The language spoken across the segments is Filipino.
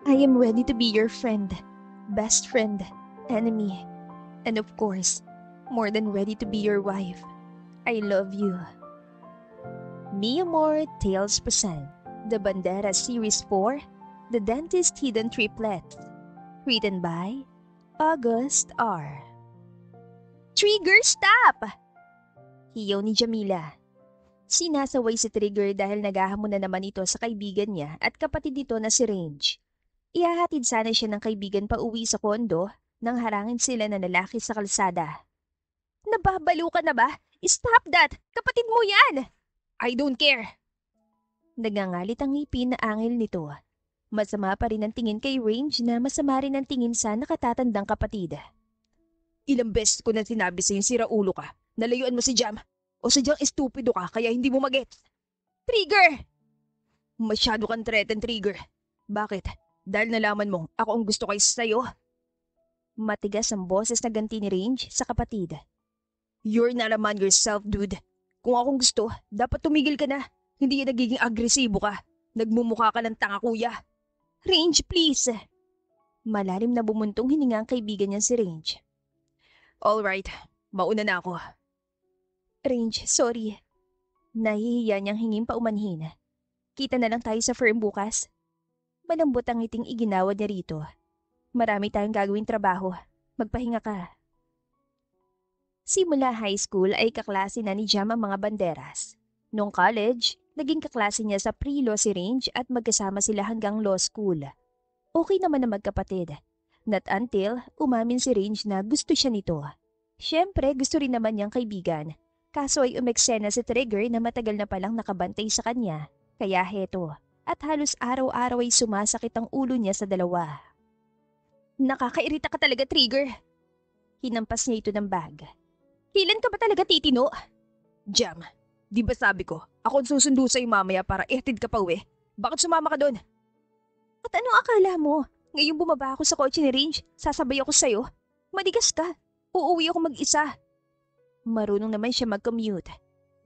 I am ready to be your friend, best friend, enemy, and of course, more than ready to be your wife. I love you. Mi Amor Tales present The Banderas Series 4, The Dentist Hidden Triplets, written by August R. Trigger, stop! Hiyaw ni Jamila. Sinasaway si Trigger dahil naghahamon na naman ito sa kaibigan niya at kapatid nito na si Range. Ihahatid sana siya ng kaibigan pa uwi sa kondo nang harangin sila na lalaki sa kalsada. Nababalo ka na ba? Stop that! Kapatid mo yan! I don't care! Nagangalit ang ngipin na angil nito. Masama pa rin ang tingin kay Range na masama rin ang tingin sa nakatatandang kapatid. Ilang beses ko na sinabi sa'yo sira ulo ka. Nalayuan mo si Jam. O sadyang estupido ka kaya hindi mo magets. Trigger! Masyado kang threatened, Trigger. Bakit? Dahil nalaman mong ako ang gusto kay sa'yo? Matigas ang boses na ganti ni Range sa kapatid. You're not a man yourself, dude. Kung akong gusto, dapat tumigil ka na. Hindi yan nagiging agresibo ka. Nagmumukha ka ng tanga, kuya. Range, please. Malalim na bumuntong hininga ang kaibigan niya si Range. Alright, mauna na ako. Range, sorry. Nahihiya niyang hingin pa umanhin. Kita na lang tayo sa firm bukas. Malambot ang ngiting iginawa niya rito. Marami tayong gagawing trabaho. Magpahinga ka. Simula high school ay kaklase na ni Jam ang mga banderas. Noong college, naging kaklase niya sa pre-law si Range at magkasama sila hanggang law school. Okay naman na magkapatid. Not until umamin si Range na gusto siya nito. Siyempre gusto rin naman niyang kaibigan. Kaso ay umeksena si Trigger na matagal na palang nakabantay sa kanya. Kaya heto, at halos araw-araw ay sumasakit ang ulo niya sa dalawa. Nakakairita ka talaga, Trigger. Hinampas niya ito ng bag. Kailan ka ba talaga titino? Jam, di ba sabi ko, ako ang susundo sa'yo mamaya para ihatid ka pa uwi? Bakit sumama ka doon? At anong akala mo? Ngayong bumaba ako sa kotse ni Range, sasabay ako sa'yo. Madigas ka. Uuwi ako mag-isa. Marunong naman siya mag-commute.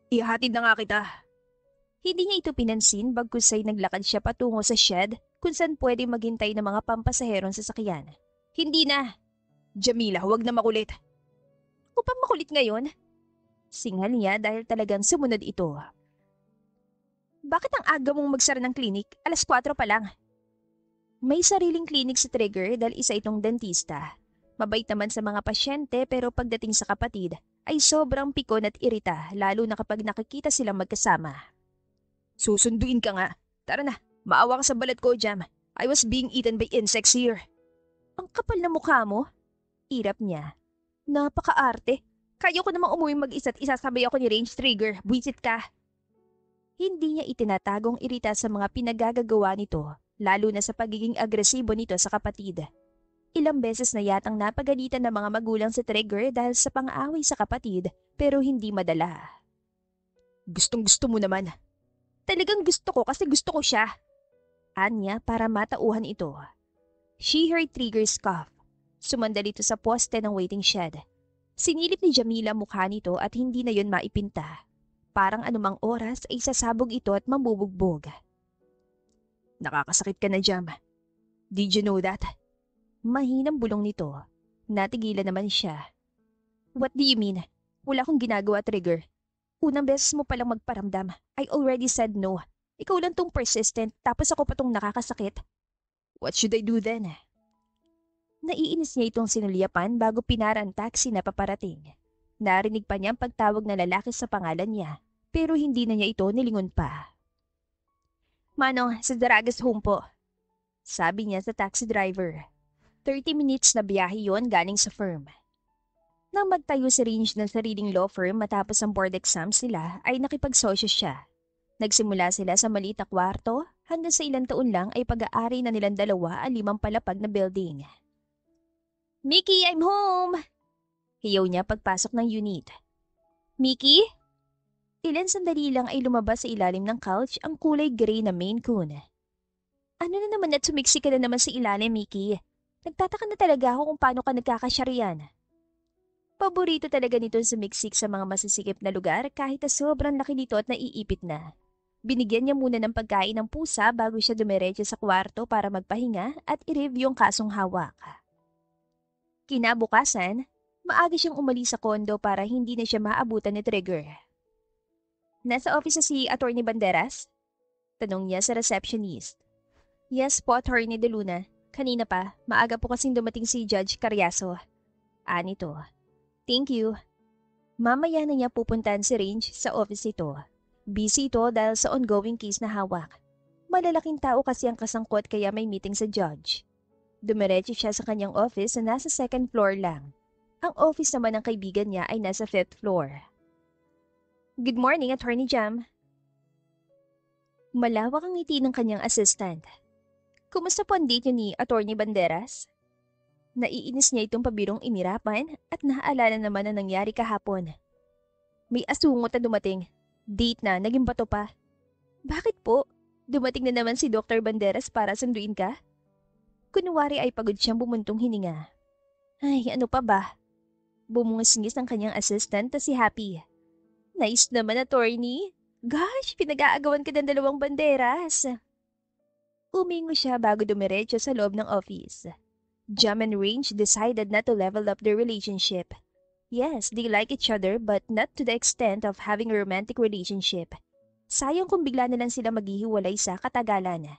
Ihatid na nga kita. Hindi niya ito pinansin bagkus ay naglakad siya patungo sa shed kung saan pwede maghintay ng mga pampasaherong sasakyan. Hindi na. Jamila, huwag na makulit. Ako pa makulit ngayon? Singal niya dahil talagang sumunod ito. Bakit ang aga mong magsara ng klinik? 4:00 pa lang. May sariling klinik si Trigger dahil isa itong dentista. Mabait naman sa mga pasyente pero pagdating sa kapatid ay sobrang pikon at irita lalo na kapag nakikita silang magkasama. Susunduin ka nga. Tara na, maawa ka sa balat ko, Jam. I was being eaten by insects here. Ang kapal na mukha mo. Irap niya. Napaka-arte. Kaya ko namang umuwi mag-isa at isasabay ako ni Range. Trigger. Buisit ka. Hindi niya itinatagong irita sa mga pinagagagawa nito, lalo na sa pagiging agresibo nito sa kapatid. Ilang beses na yatang napagalitan ng mga magulang si Trigger dahil sa pang-aaway sa kapatid pero hindi madala. Gustong gusto mo naman. Talagang gusto ko kasi gusto ko siya. Anya para matauhan ito. She heard Trigger's cough. Sumandal ito sa poste ng waiting shed. Sinilip ni Jamila mukha nito at hindi na yon maipinta. Parang anumang oras ay sasabog ito at mabubugbog. Nakakasakit ka na, Jam. Did you know that? Mahinang bulong nito. Natigilan naman siya. What do you mean? Wala akong ginagawa, Trigger. Unang beses mo palang magparamdam. I already said no. Ikaw lang tong persistent tapos ako pa tong nakakasakit. What should I do then? Naiinis niya itong sinulyapan bago pinara ang taxi na paparating. Narinig pa niya ang pagtawag na lalaki sa pangalan niya pero hindi na niya ito nilingon pa. Manong, sa Daragas home po. Sabi niya sa taxi driver. 30 minutes na biyahe yon galing sa firm. Nang magtayo si Range ng sariling law firm matapos ang board exams nila ay nakipagsosyo siya. Nagsimula sila sa maliit na kwarto hanggang sa ilang taon lang ay pag-aari na nilang dalawa ang 5 palapag na building. Mickey, I'm home! Hiyaw niya pagpasok ng unit. Mickey? Ilan sandali lang ay lumabas sa ilalim ng couch ang kulay gray na Maine Coon. Ano na naman at sumiksi ka na naman sa ilalim, Mickey? Nagtataka na talaga ako kung paano ka nagkakasya riyan. Paborito talaga nitong sumiksik sa mga masisikip na lugar kahit na sobrang laki nito at naiipit na. Binigyan niya muna ng pagkain ng pusa bago siya dumiretso sa kwarto para magpahinga at i-review yung kasong hawak. Kinabukasan, maaga siyang umalis sa kondo para hindi na siya maabutan ni Trigger. Nasa office na si Attorney Banderas? Tanong niya sa receptionist. Yes po, Attorney De Luna. Kanina pa, maaga po kasing dumating si Judge Carriazo. Anito. Thank you. Mamaya na niya pupuntahan si Range sa office ito. Busy ito dahil sa ongoing case na hawak. Malalaking tao kasi ang kasangkot kaya may meeting sa judge. Dumiretso siya sa kanyang office na nasa second floor lang. Ang office naman ng kaibigan niya ay nasa fifth floor. Good morning, Attorney Jam. Malawak ang ngiti ng kanyang assistant. Kumusta po ang date niyo ni Attorney Banderas? Naiinis niya itong pabirong inirapan at naaalala naman ang nangyari kahapon. May asungot na dumating. Date na, naging bato pa. Bakit po? Dumating na naman si Dr. Banderas para sunduin ka? Kunwari ay pagod siyang bumuntong hininga. Ay, ano pa ba? Bumungis-ngis ang kanyang assistant na si Happy. Nice naman, Attorney. Gosh, pinag-aagawan ka ng dalawang banderas. Umingo siya bago dumiretso sa loob ng office. Jam and Range decided not to level up their relationship. Yes, they like each other but not to the extent of having a romantic relationship. Sayang kung bigla na lang sila maghihiwalay sa katagalan.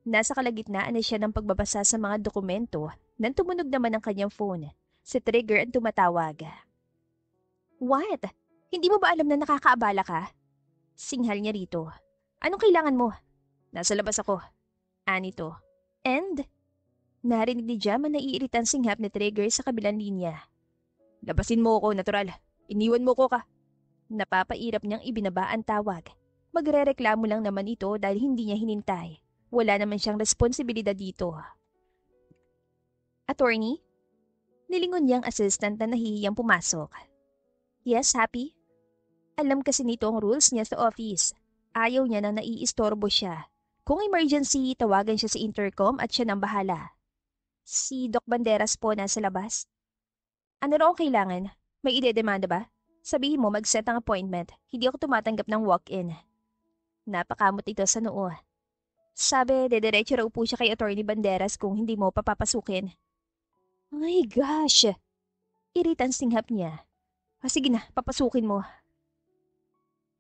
Nasa kalagitnaan na siya ng pagbabasa sa mga dokumento nang tumunog naman ang kanyang phone. Si Trigger ang tumatawag. What? Hindi mo ba alam na nakakaabala ka? Singhal niya rito. Anong kailangan mo? Nasa labas ako. Anito. And? Narinig ni Jam ang naiiritan singhap ni Trigger sa kabilang linya. Labasin mo ako, natural. Iniwan mo ko ka. Napapairap niyang ibinaba ang tawag. Magrereklamo lang naman ito dahil hindi niya hinintay. Wala naman siyang responsibilidad dito. Attorney? Nilingon niyang assistant na nahihiyang pumasok. Yes, Happy? Alam kasi nito ang rules niya sa office. Ayaw niya na naiistorbo siya. Kung emergency, tawagan siya sa intercom at siya nang bahala. Si Doc Banderas po nasa labas. Ano raw ang kailangan? May idedemanda ba? Sabihin mo mag-set ang appointment. Hindi ako tumatanggap ng walk-in. Napakamot ito sa noo. Sabi, dediretso raw po siya kay Attorney Banderas kung hindi mo papapasukin. My gosh! Iritan singhap niya. Sige na, papasukin mo.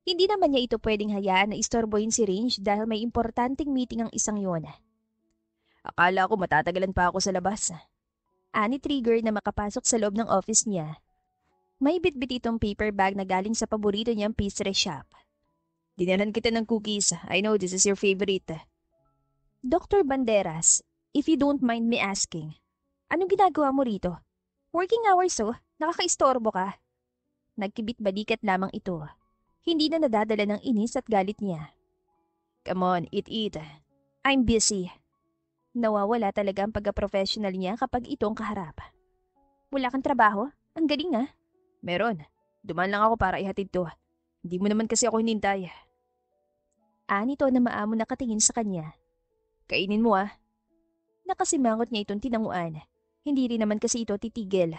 Hindi naman niya ito pwedeng hayaan na istorbohin si Range dahil may importanteng meeting ang isang yon. Akala ko matatagalan pa ako sa labas. Ani Trigger na makapasok sa loob ng office niya. May bitbit itong paper bag na galing sa paborito niyang pastry shop. Dinalhan kita ng cookies. I know this is your favorite. Dr. Banderas, if you don't mind me asking, anong ginagawa mo rito? Working hours nakakaistorbo ka. Nagkibit balikat lamang ito. Hindi na nadadala ng inis at galit niya. Come on, eat. I'm busy. Nawawala talaga ang pagka-professional niya kapag itong kaharap. Wala kang trabaho? Ang galing ah. Meron. Dumaan lang ako para ihatid to. Hindi mo naman kasi ako hinintay. Anito na maamo nakatingin sa kanya. Kainin mo ah. Nakasimangot niya itong tinanguan. Hindi rin naman kasi ito titigil.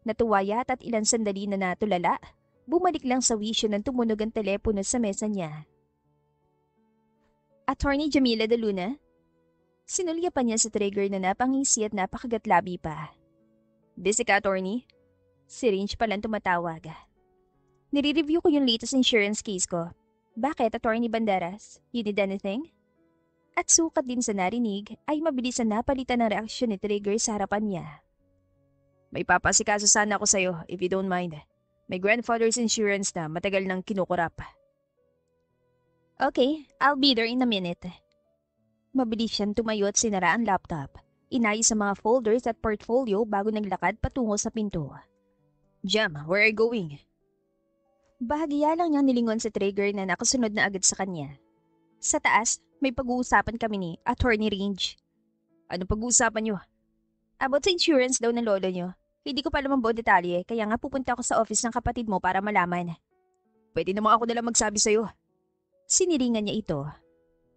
Natuwa yata at ilang sandali na natulala. Bumalik lang sa wisyo nang tumunog ang telepono sa mesa niya. Attorney Jamila De Luna? Sinulya pa niya sa Trigger na napangisi at napakagatlabi pa. Busy ka, Attorney? Si Range palang tumatawag. Nire-review ko yung latest insurance case ko. Bakit, Attorney Banderas? You need anything? At sukat din sa narinig ay mabilis na napalitan ng reaksyon ni Trigger sa harapan niya. May papasikaso sana ako sa'yo, if you don't mind. May grandfather's insurance na matagal nang kinukurap. Okay, I'll be there in a minute. Mabilis siyang tumayo at sinara ang laptop. Inayos ang mga folders at portfolio bago naglakad patungo sa pinto. Jam, where are you going? Bahagya lang niyang nilingon sa Trigger na nakasunod na agad sa kanya. Sa taas, may pag-uusapan kami ni Attorney Range. Ano pag-uusapan niyo? About sa insurance daw ng lolo niyo. Hindi ko pa alam ang buong detalye, kaya nga pupunta ako sa office ng kapatid mo para malaman. Pwede naman ako nalang magsabi sa'yo. Siniringan niya ito.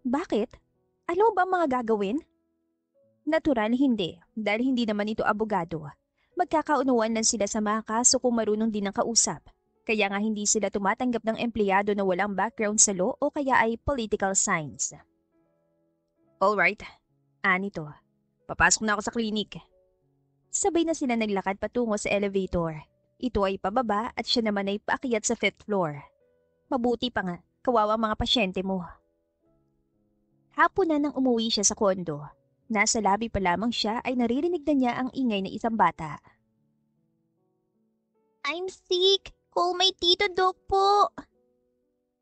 Bakit? Alam mo ba ang mga gagawin? Natural hindi, dahil hindi naman ito abogado. Magkakaunuan lang sila sa mga kaso kung marunong din ang kausap. Kaya nga hindi sila tumatanggap ng empleyado na walang background sa law o kaya ay political science. Alright, anito. Papasok na ako sa klinik. Sabay na sila naglakad patungo sa elevator. Ito ay pababa at siya naman ay paakyat sa 5th floor. Mabuti pa nga, kawawa mga pasyente mo. Hapon na nang umuwi siya sa kondo. Nasa labi pa lamang siya ay naririnig na niya ang ingay ng isang bata. I'm sick! Call my tito Doc po!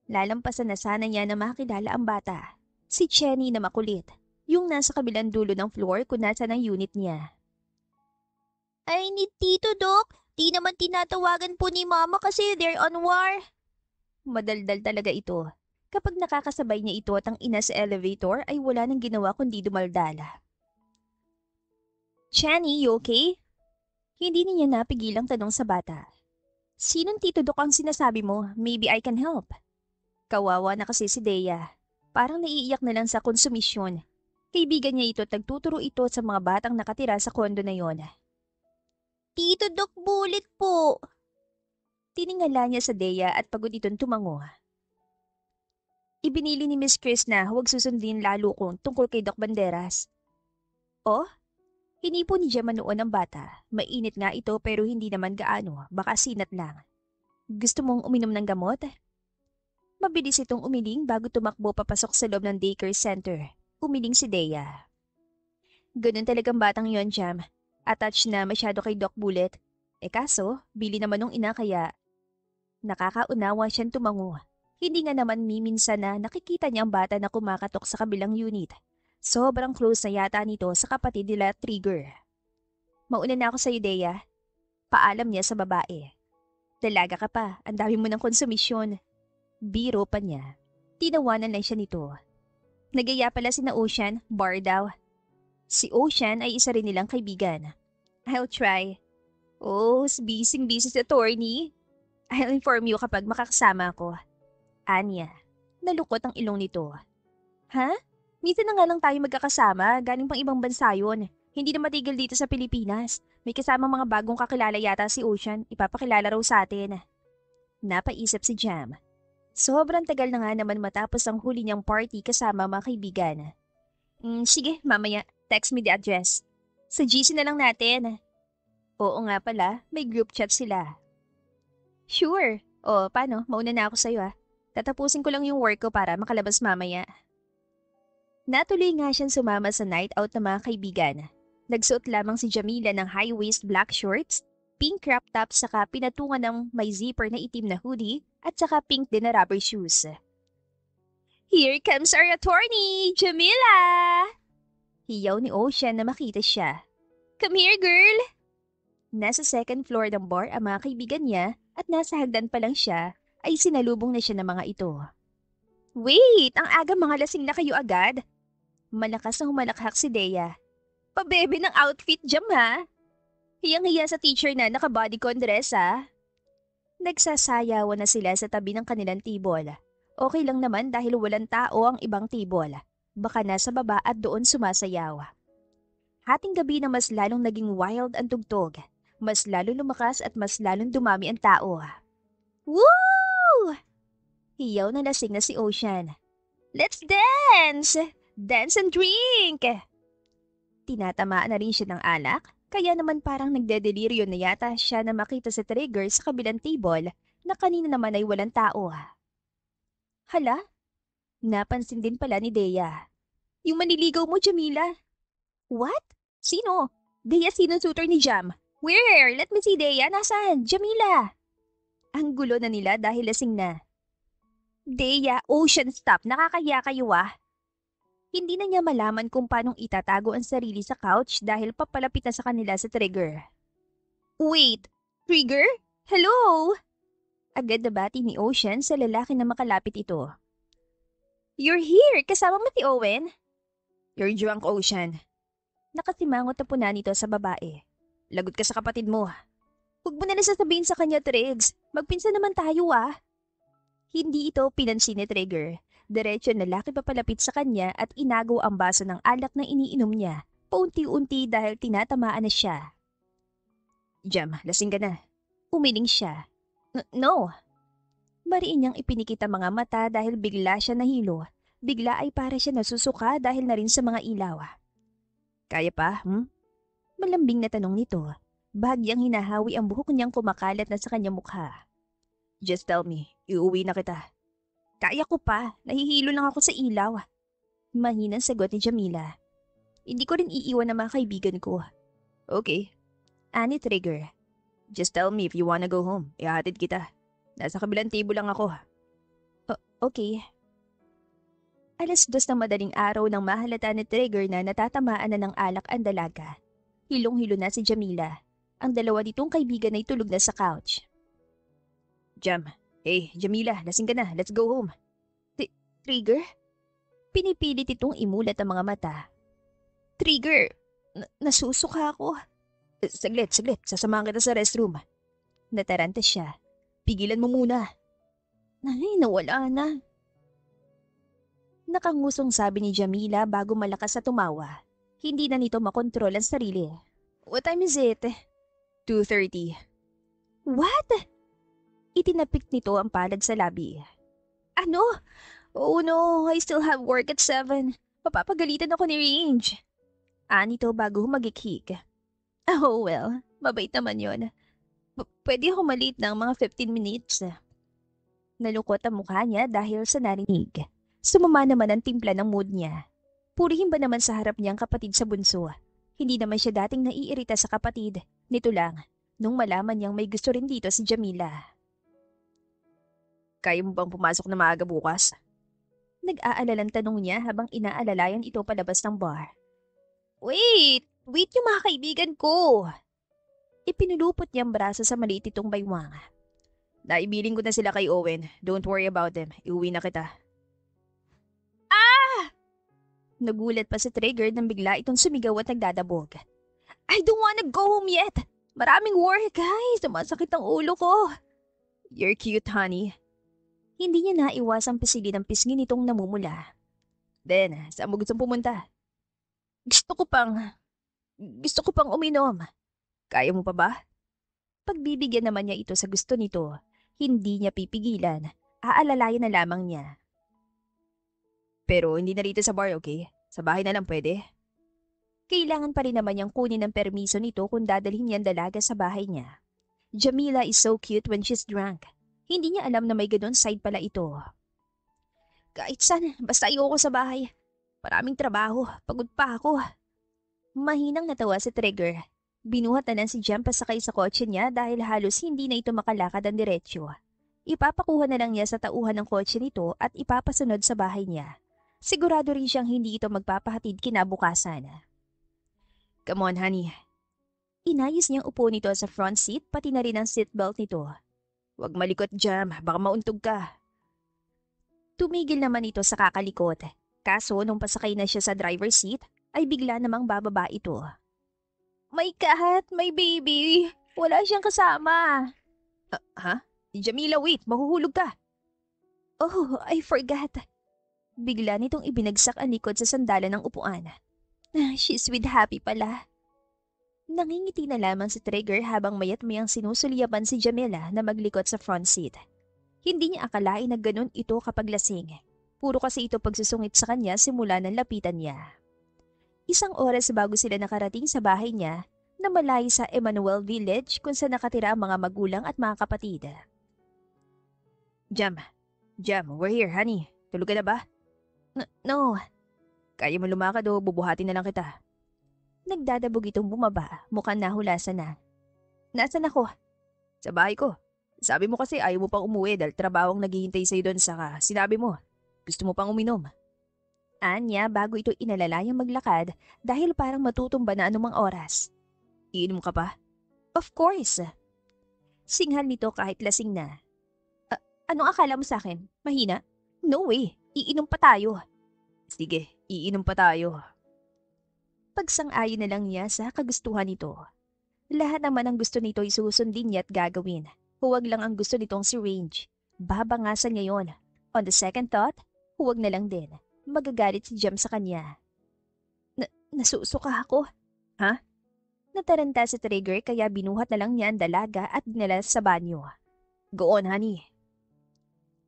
Lalampasan na sana niya na makilala ang bata. Si Chenny na makulit, yung nasa kabilang dulo ng floor kung nasa ng unit niya. I need tito Doc! Di naman tinatawagan po ni Mama kasi they're on war. Madaldal talaga ito. Kapag nakakasabay niya ito at ang ina sa elevator ay wala nang ginawa kundi dumaldala. Chenny, you okay? Hindi niya napigilang tanong sa bata. Sinong tito Doc ang sinasabi mo? Maybe I can help. Kawawa na kasi si Dea. Parang naiiyak na lang sa konsumisyon. Kaibigan niya ito at nagtuturo ito sa mga batang nakatira sa kondo na yon. Tito Doc, bullet po. Tiningala niya sa Dea at pagod itong tumango. Ibinili ni Miss Chris na huwag susundin lalo kung tungkol kay Doc Banderas. Oh? Hinipo ni Gemma noon ang bata. Mainit nga ito pero hindi naman gaano, baka sinat lang. Gusto mong uminom ng gamot? Mabilis itong umiling bago tumakbo papasok sa loob ng daycare center. Umiling si Dea. Ganun talagang batang yon, Jam. Attached na masyado kay Doc Bullet. Kaso, bili naman nung ina kaya. Nakakaunawa siyang tumango. Hindi nga naman miminsan na nakikita niya ang bata na kumakatok sa kabilang unit. Sobrang close na yata nito sa kapatid nila Trigger. Mauna na ako sa Dea. Paalam niya sa babae. Dalaga ka pa, ang dami mo ng konsumisyon. Biro pa niya. Tinawanan lang siya nito. Nagaya pala si na Ocean, bar daw. Si Ocean ay isa rin nilang kaibigan. I'll try. Oh, busy-busy si attorney. I'll inform you kapag makakasama ako. Anya. Nalukot ang ilong nito. Ha? Minsan na nga lang tayo magkakasama, galing pang ibang bansa yun. Hindi na matigil dito sa Pilipinas. May kasama mga bagong kakilala yata si Ocean, ipapakilala raw sa atin. Napaisip si Jam. Sobrang tagal na nga naman matapos ang huli niyang party kasama mga kaibigan. Sige, mamaya, text me the address. Sa GC na lang natin. Oo nga pala, may group chat sila. Sure. O, paano? Mauna na ako sa'yo ah. Tatapusin ko lang yung work ko para makalabas mamaya. Natuloy nga siyang sumama sa night out ng mga kaibigan. Nagsuot lamang si Jamila ng high-waist black shorts, pink crop top saka pinatungan ng may zipper na itim na hoodie at saka pink din na rubber shoes. Here comes our attorney, Jamila! Hiyaw ni Ocean na makita siya. Come here, girl! Nasa second floor ng bar ang mga kaibigan niya at nasa hagdan pa lang siya ay sinalubong na siya ng mga ito. Wait! Ang aga mga lasing na kayo agad? Malakas na humalakhak si Dea. Pabebe ng outfit, Jam ha? Hiyang-hiya sa teacher na naka-bodycon dress ha? Nagsasayawan na sila sa tabi ng kanilang table. Okay lang naman dahil walang tao ang ibang table. Baka nasa baba at doon sumasayaw. Hating gabi na mas lalong naging wild ang tugtog. Mas lalong lumakas at mas lalong dumami ang tao. Woo! Hiyaw na lasing na si Ocean. Let's dance! Dance and drink! Tinatamaan na rin siya ng alak, kaya naman parang nagdedeliryo na yata siya na makita si Trigger sa kabilang table na kanina naman ay walang tao. Hala? Napansin din pala ni Dea. Yung maniligaw mo, Jamila. What? Sino? Dea, sino suitor ni Jam? Where? Let me see, Dea. Nasaan? Jamila. Ang gulo na nila dahil lasing na. Dea, Ocean, stop. Nakakahiya kayo ah. Hindi na niya malaman kung paanong itatago ang sarili sa couch dahil papalapit na sa kanila sa Trigger. Wait, Trigger? Hello? Agad na bati ni Ocean sa lalaki na makalapit ito. You're here! Kasama mo si Owen? You're drunk, Ocean. Nakasimangot na puna nito sa babae. Lagot ka sa kapatid mo. Huwag mo na sasabihin sa kanya, Triggs. Magpinsan naman tayo ah. Hindi ito pinansin ni Trigger. Diretso na laki papalapit sa kanya at inagaw ang baso ng alak na iniinom niya, paunti-unti dahil tinatamaan na siya. Jam, lasing ka na. Umiling siya. No. Mariin niyang ipinikit ang mga mata dahil bigla siya nahilo. Bigla ay para siya nasusuka dahil na rin sa mga ilaw. Kaya pa, Malambing na tanong nito. Bahagyang hinahawi ang buhok niyang kumakalat na sa kanyang mukha. Just tell me, iuwi na kita. Kaya ko pa, nahihilo lang ako sa ilaw. Mahinang sagot ni Jamila. Hindi ko rin iiwan ang mga kaibigan ko. Okay. Ani Trigger. Just tell me if you wanna go home. Ihatid kita. Nasa kabilang table lang ako. Okay. 2:00 ng madaling araw nang mahalata ni Trigger na natatamaan na ng alak ang dalaga. Hilong-hilo na si Jamila. Ang dalawa nitong kaibigan ay tulog na sa couch. Jam, hey Jamila, lasing ka na. Let's go home. Trigger? Pinipilit itong imulat ang mga mata. Trigger, nasusuka ako. Saglit. Sasamahan kita sa restroom. Nataranta siya. Pigilan mo muna. Ay, nawala na. Nakangusong sabi ni Jamila bago malakas sa tumawa. Hindi na nito makontrol ang sarili. What time is it? 2:30. What? Itinapik nito ang palad sa labi. Ano? Oh no, I still have work at 7. Mapapagalitan ako ni Range. Anito bago humagikhik. Oh well, mabait naman yon. Pwede ako maliit ng mga 15 minutes. Nalukot ang mukha niya dahil sa narinig. Sumama naman ang timpla ng mood niya. Purihin ba naman sa harap niyang kapatid sa bunso? Hindi naman siya dating naiirita sa kapatid. Nito lang, nung malaman niyang may gusto rin dito si Jamila. Kaya mo bang pumasok na maaga bukas? Nag-aalalang tanong niya habang inaalalayan ito palabas ng bar. Wait yung mga kaibigan ko. Ipinulupot niyang braso sa maliit itong baywang. Naibiling ko na sila kay Owen. Don't worry about them. Iuwi na kita. Nagulat pa si Trigger nang bigla itong sumigaw at nagdadabog. I don't wanna go home yet. Maraming work, guys. Sumasakit ang ulo ko. You're cute, honey. Hindi niya naiwasang pisilin ang pisngi nitong namumula. Then, saan mo gustong pumunta? Gusto ko pang uminom. Kaya mo pa ba? Pagbibigyan naman niya ito sa gusto nito, hindi niya pipigilan. Aalalayan na lamang niya. Pero hindi na rito sa bar, okay? Sa bahay na lang pwede? Kailangan pa rin naman niyang kunin ang permiso nito kung dadalhin niyan dalaga sa bahay niya. Jamila is so cute when she's drunk. Hindi niya alam na may ganun side pala ito. Kahit saan, basta ayoko sa bahay. Maraming trabaho, pagod pa ako. Mahinang natawa si Trigger. Binuhat na lang si Jam pasakay sa kotse niya dahil halos hindi na ito makalakad ang diretsyo. Ipapakuha na lang niya sa tauhan ng kotse nito at ipapasunod sa bahay niya. Sigurado rin siyang hindi ito magpapahatid kinabukasan. Come on, honey. Inayos niyang upo nito sa front seat pati na rin ang seatbelt nito. Huwag malikot, Jam. Baka mauntog ka. Tumigil naman ito sa kakalikot. Kaso nung pasakay na siya sa driver's seat, ay bigla namang bababa ito. May cat, may baby. Wala siyang kasama. Ha? Jamila, wait. Mahuhulog ka. Oh, I forgot. Bigla nitong ibinagsak ang likod sa sandalan ng upuan. She's with Happy pala. Nangingiti na lamang si Trigger habang mayat-mayang sinusulyapan si Jamila na maglikot sa front seat. Hindi niya akalain na ganun ito kapag lasing. Puro kasi ito pagsusungit sa kanya simula ng lapitan niya. 1 oras bago sila nakarating sa bahay niya na malayo sa Emmanuel Village kung saan nakatira ang mga magulang at mga kapatid. Jam, we're here, honey. Tulog ka na ba? No. Kaya mo lumakad o bubuhatin na lang kita. Nagdadabog itong bumaba, mukhang nahulasan na. Nasaan ako? Sa bahay ko. Sabi mo kasi ayaw mo pang umuwi dahil trabaho ang naghihintay sa'yo doon saka sinabi mo, gusto mo pang uminom. Anya bago ito inalalayang maglakad dahil parang matutumba na anumang oras. Iinom ka pa? Of course. Singhal nito kahit lasing na. Anong akala mo sa akin? Mahina? No way, iinom pa tayo. Sige, iinom pa tayo. Pagsang-ayon na lang niya sa kagustuhan nito. Lahat naman ang gusto nito ay susundin niya at gagawin. Huwag lang ang gusto nitong si Range. Babangasan niya yon. On the second thought, huwag na lang din. Magagalit si Jem sa kanya. Nasusuka ako. Ha? Nataranta si Trigger kaya binuhat na lang niya ang dalaga at dinala sa banyo. Go on, honey.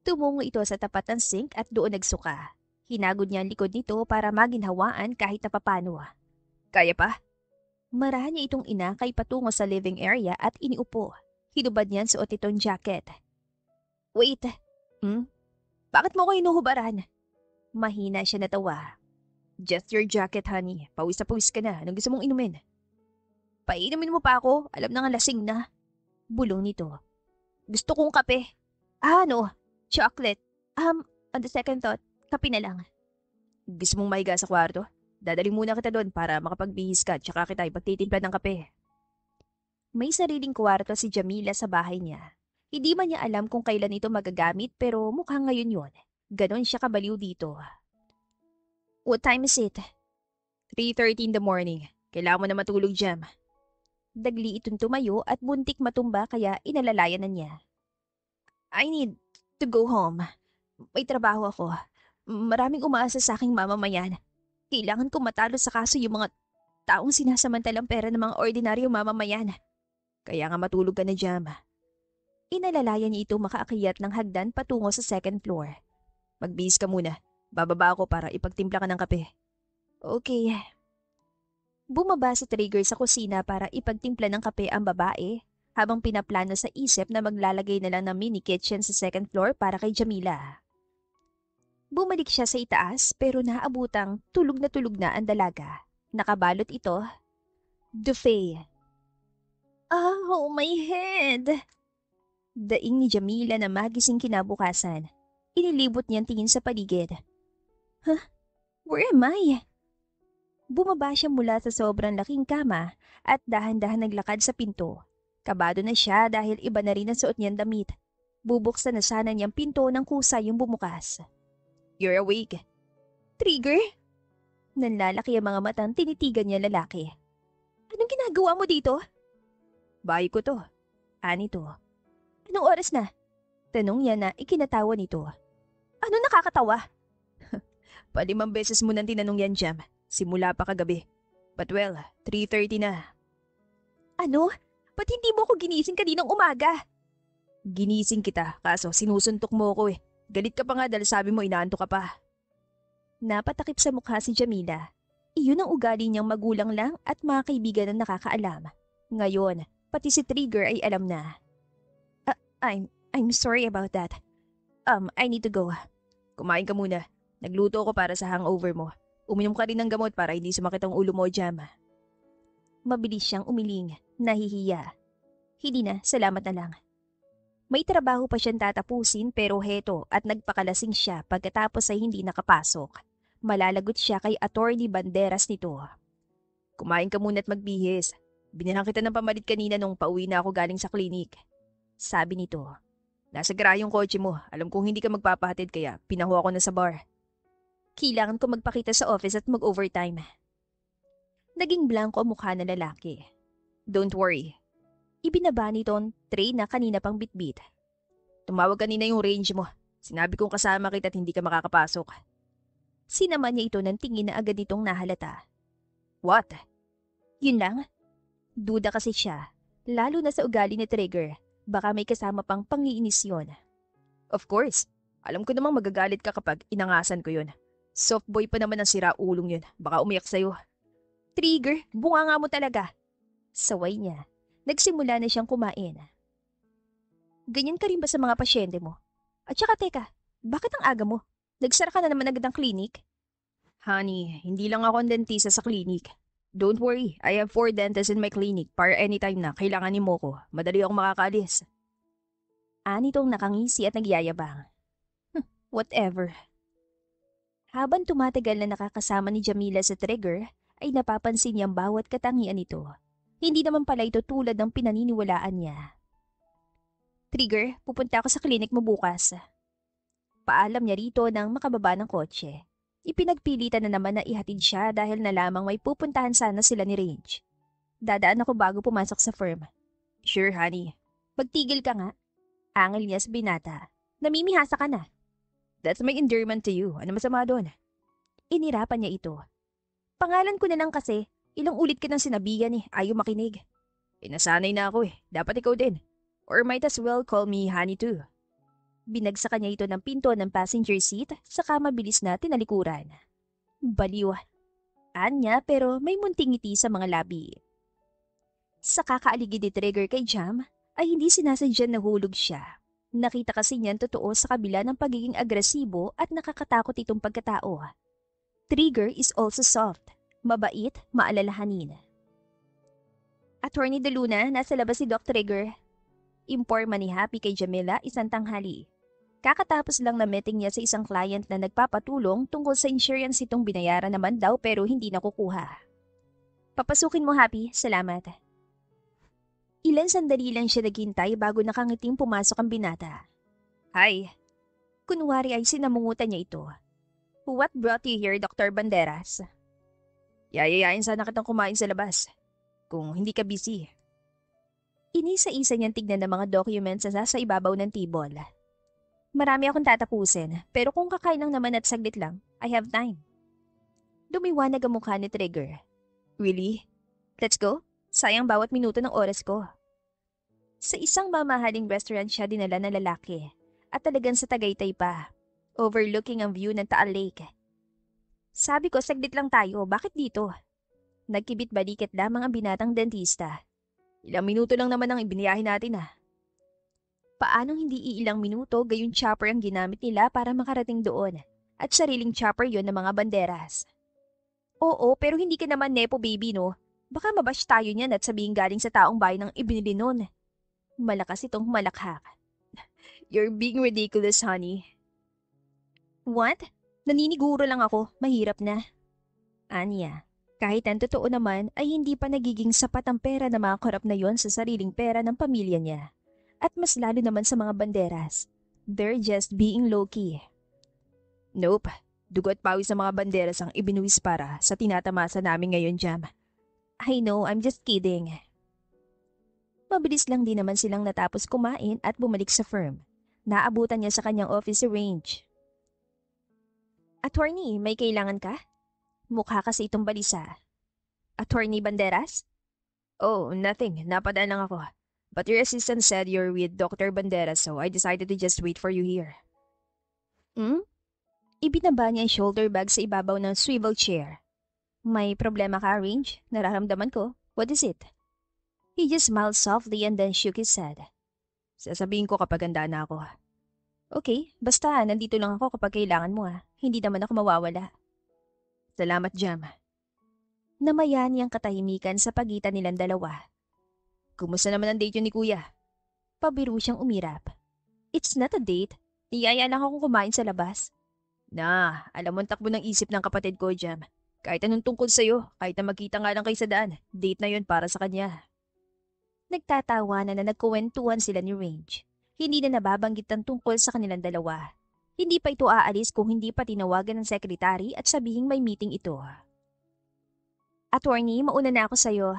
Tumungo ito sa tapat ng sink at doon nagsuka. Hinagod niya ang likod nito para maginhawaan kahit na papano. Kaya pa? Marahan niya itong inakay patungo sa living area at iniupo. Hinubad niya ang suot itong jacket. Wait. Bakit mo ko hinuhubaran? Mahina siya natawa. Just your jacket, honey. Pawis na pawis ka na. Anong gusto mong inumin? Painumin mo pa ako. Alam na nga lasing na. Bulong nito. Gusto kong kape. No. Chocolate. On the second thought, kape na lang. Gusto mong mahiga sa kwarto? Dadali muna kita doon para makapagbihis ka tsaka kita ipagtitimpla ng kape. May sariling kwarto si Jamila sa bahay niya. Hindi man niya alam kung kailan ito magagamit pero mukhang ngayon yon. Ganon siya kabaliw dito. What time is it? 3:30 in the morning. Kailangan mo na matulog, Jam. Dagli itong tumayo at buntik matumba kaya inalalayan na niya. I need to go home. May trabaho ako. Maraming umaasa sa aking mamamayan. Kailangan ko matalo sa kaso yung mga taong sinasamantalang pera ng mga ordinaryong mamamayan. Kaya nga matulog ka na, Jam. Inalalayan niya ito makaakyat ng hagdan patungo sa second floor. Magbihis ka muna. Bababa ako para ipagtimpla ka ng kape. Okay. Bumaba si Trigger sa kusina para ipagtimpla ng kape ang babae habang pinaplano sa isip na maglalagay na lang ng mini kitchen sa second floor para kay Jamila. Bumalik siya sa itaas pero naabutang tulog na ang dalaga. Nakabalot ito. Duvet. Oh, my head! Daing ni Jamila na magising kinabukasan. Inilibot niyang tingin sa paligid. Where am I? Bumaba siya mula sa sobrang laking kama at dahan-dahan naglakad sa pinto. Kabado na siya dahil iba na rin ang suot niyang damit. Bubuksan na sana niyang pinto nang kusa yung bumukas. You're awake. Trigger? Nanlalaki ang mga matang tinitigan niya lalaki. Anong ginagawa mo dito? Bahay ko to. Ani to. Anong oras na? Tanong niya na ikinatawa nito. Ano nakakatawa? Palimang beses mo nang tinanong yan, Jam. Simula pa kagabi. But well, 3:30 na. Ano? Ba't hindi mo ako ginising kaninang umaga? Ginising kita, kaso sinusuntok mo ako eh. Galit ka pa nga dahil sabi mo inaantok ka pa. Napatakip sa mukha si Jamila. Iyon ang ugali niyang magulang lang at mga kaibigan na nakakaalam. Ngayon, pati si Trigger ay alam na. I'm sorry about that. I need to go. Kumain ka muna. Nagluto ako para sa hangover mo. Uminom ka rin ng gamot para hindi sumakit ang ulo mo, Jam. Mabilis siyang umiling, nahihiya. Hindi na, salamat na lang. May trabaho pa siyang tatapusin pero heto at nagpakalasing siya pagkatapos ay hindi nakapasok. Malalagot siya kay Attorney Banderas nito. Kumain ka muna at magbihis. Binilang kita ng pamalit kanina nung pauwi na ako galing sa klinik. Sabi nito. Nasa garahe yung kotse mo. Alam kong hindi ka magpapahatid kaya pinahuwa ko na sa bar. Kailangan ko magpakita sa office at mag-overtime. Naging blanco ang mukha ng lalaki. Don't worry. Ibinaba nito ang tray na kanina pang bitbit. Tumawag kanina yung range mo. Sinabi kong kasama kita at hindi ka makakapasok. Sinaman niya ito ng tingin na agad nitong nahalata. What? Yun lang? Duda kasi siya. Lalo na sa ugali ni Trigger. Baka may kasama pang pangiinis yun. Of course. Alam ko namang magagalit ka kapag inangasan ko yun. Soft boy pa naman ang sira-ulong yun. Baka umiyak sa'yo. Trigger, bunganga mo talaga. Saway niya. Nagsimula na siyang kumain. Ganyan ka rin ba sa mga pasyente mo? At saka teka, bakit ang aga mo? Nagsara ka na naman agad ng klinik? Honey, hindi lang ako ang dentista sa klinik. Don't worry, I have 4 dentists in my clinic para anytime na kailanganin mo ko. Madali akong makakaalis. Anitong nakangisi at nagyayabang. Whatever. Habang tumatagal na nakakasama ni Jamila sa Trigger, ay napapansin niyang bawat katangian nito. Hindi naman pala ito tulad ng pinaniniwalaan niya. Trigger, pupunta ako sa klinik mo bukas. Paalam niya rito nang makababa ng kotse. Ipinagpilitan na naman na ihatid siya dahil na lamang may pupuntahan sana sila ni Range. Dadaan ako bago pumasok sa firm. Sure, honey. Magtigil ka nga. Angil niya sa binata. Namimihasa ka na. That's my endearment to you. Ano masama doon? Inirapan niya ito. Pangalan ko na lang kasi. Ilang ulit ka nang sinabihan eh. Ayaw makinig. Nasanay na ako eh. Dapat ikaw din. Or might as well call me Honey too. Binagsakan niya ito ng pinto ng passenger seat saka mabilis na tinalikuran. Baliw. Anya pero may munting ngiti sa mga labi. Sa kakaaligid ni Trigger kay Jam ay hindi sinasadyang nahulog siya. Nakita kasi niyan totoo sa kabila ng pagiging agresibo at nakakatakot itong pagkatao. Trigger is also soft, mabait, maalalahanin. Attorney De Luna, nasa labas si Doc Trigger. Imporma ni Happy kay Jamila isang tanghali. Kakatapos lang na meeting niya sa isang client na nagpapatulong tungkol sa insurance itong binayaran naman daw pero hindi nakukuha. Papasukin mo, Happy. Salamat. Ilan sandali lang siya naghintay bago nakangiting pumasok ang binata. Hi. Kunwari ay sinamungutan niya ito. What brought you here, Dr. Banderas? Yayayain sana kitang kumain sa labas. Kung hindi ka busy. Inisa-isa niyang tignan ng mga documents sa ibabaw ng table. Marami akong tatapusin, pero kung kakain lang naman at saglit lang, I have time. Lumiwanag ang mukha ni Trigger. Really? Let's go? Sayang bawat minuto ng oras ko. Sa isang mamahaling restaurant siya dinala ng lalaki at talagang sa Tagaytay pa, overlooking ang view ng Taal Lake. Sabi ko saglit lang tayo, bakit dito? Nagkibit-balikat lamang ang binatang dentista. Ilang minuto lang naman ang ibiniyahin natin ah. Paanong hindi iilang minuto gayong chopper ang ginamit nila para makarating doon at sariling chopper yon ng mga banderas. Oo, pero hindi ka naman nepo baby no? Baka mabash tayo niyan at sabihin galing sa taong bayan ng ibinili nun. Malakas itong malakhak. You're being ridiculous, honey. What? Naniniguro lang ako, mahirap na. Anya, kahit ang totoo naman ay hindi pa nagiging sapat ang pera na mga korap na yon sa sariling pera ng pamilya niya. At mas lalo naman sa mga banderas. They're just being low-key. Nope, dugo at pawis sa mga banderas ang ibinuwis para sa tinatamasa namin ngayon, Jam. I know, I'm just kidding. Mabilis lang din naman silang natapos kumain at bumalik sa firm. Naabutan niya sa kanyang office range. Attorney, may kailangan ka? Mukha kasi itong balisa. Attorney Banderas? Oh, nothing. Napadaan lang ako. But your assistant said you're with Dr. Banderas so I decided to just wait for you here. Ibinaba niya ang shoulder bag sa ibabaw ng swivel chair. May problema ka, Range? Nararamdaman ko. What is it? He just smiled softly and then shook his head. Sasabihin ko kapag handa na ako. Okay, basta nandito lang ako kapag kailangan mo ah. Hindi naman ako mawawala. Salamat, Jam. Namaya niyang katahimikan sa pagitan nilang dalawa. Kumusta naman ang date yun ni Kuya? Pabiro siyang umirap. It's not a date. Niyaya lang akong kumain sa labas. Alam mo ang takbo ng isip ng kapatid ko, Jam. Kahit anong tungkol sa'yo, kahit na magkita nga lang kayo sa daan, date na yun para sa kanya. Nagtatawa na nagkuwentuhan sila ni Range. Hindi na nababanggit ang tungkol sa kanilang dalawa. Hindi pa ito aalis kung hindi pa tinawagan ng sekretary at sabihing may meeting ito. Attorney, mauna na ako sa'yo.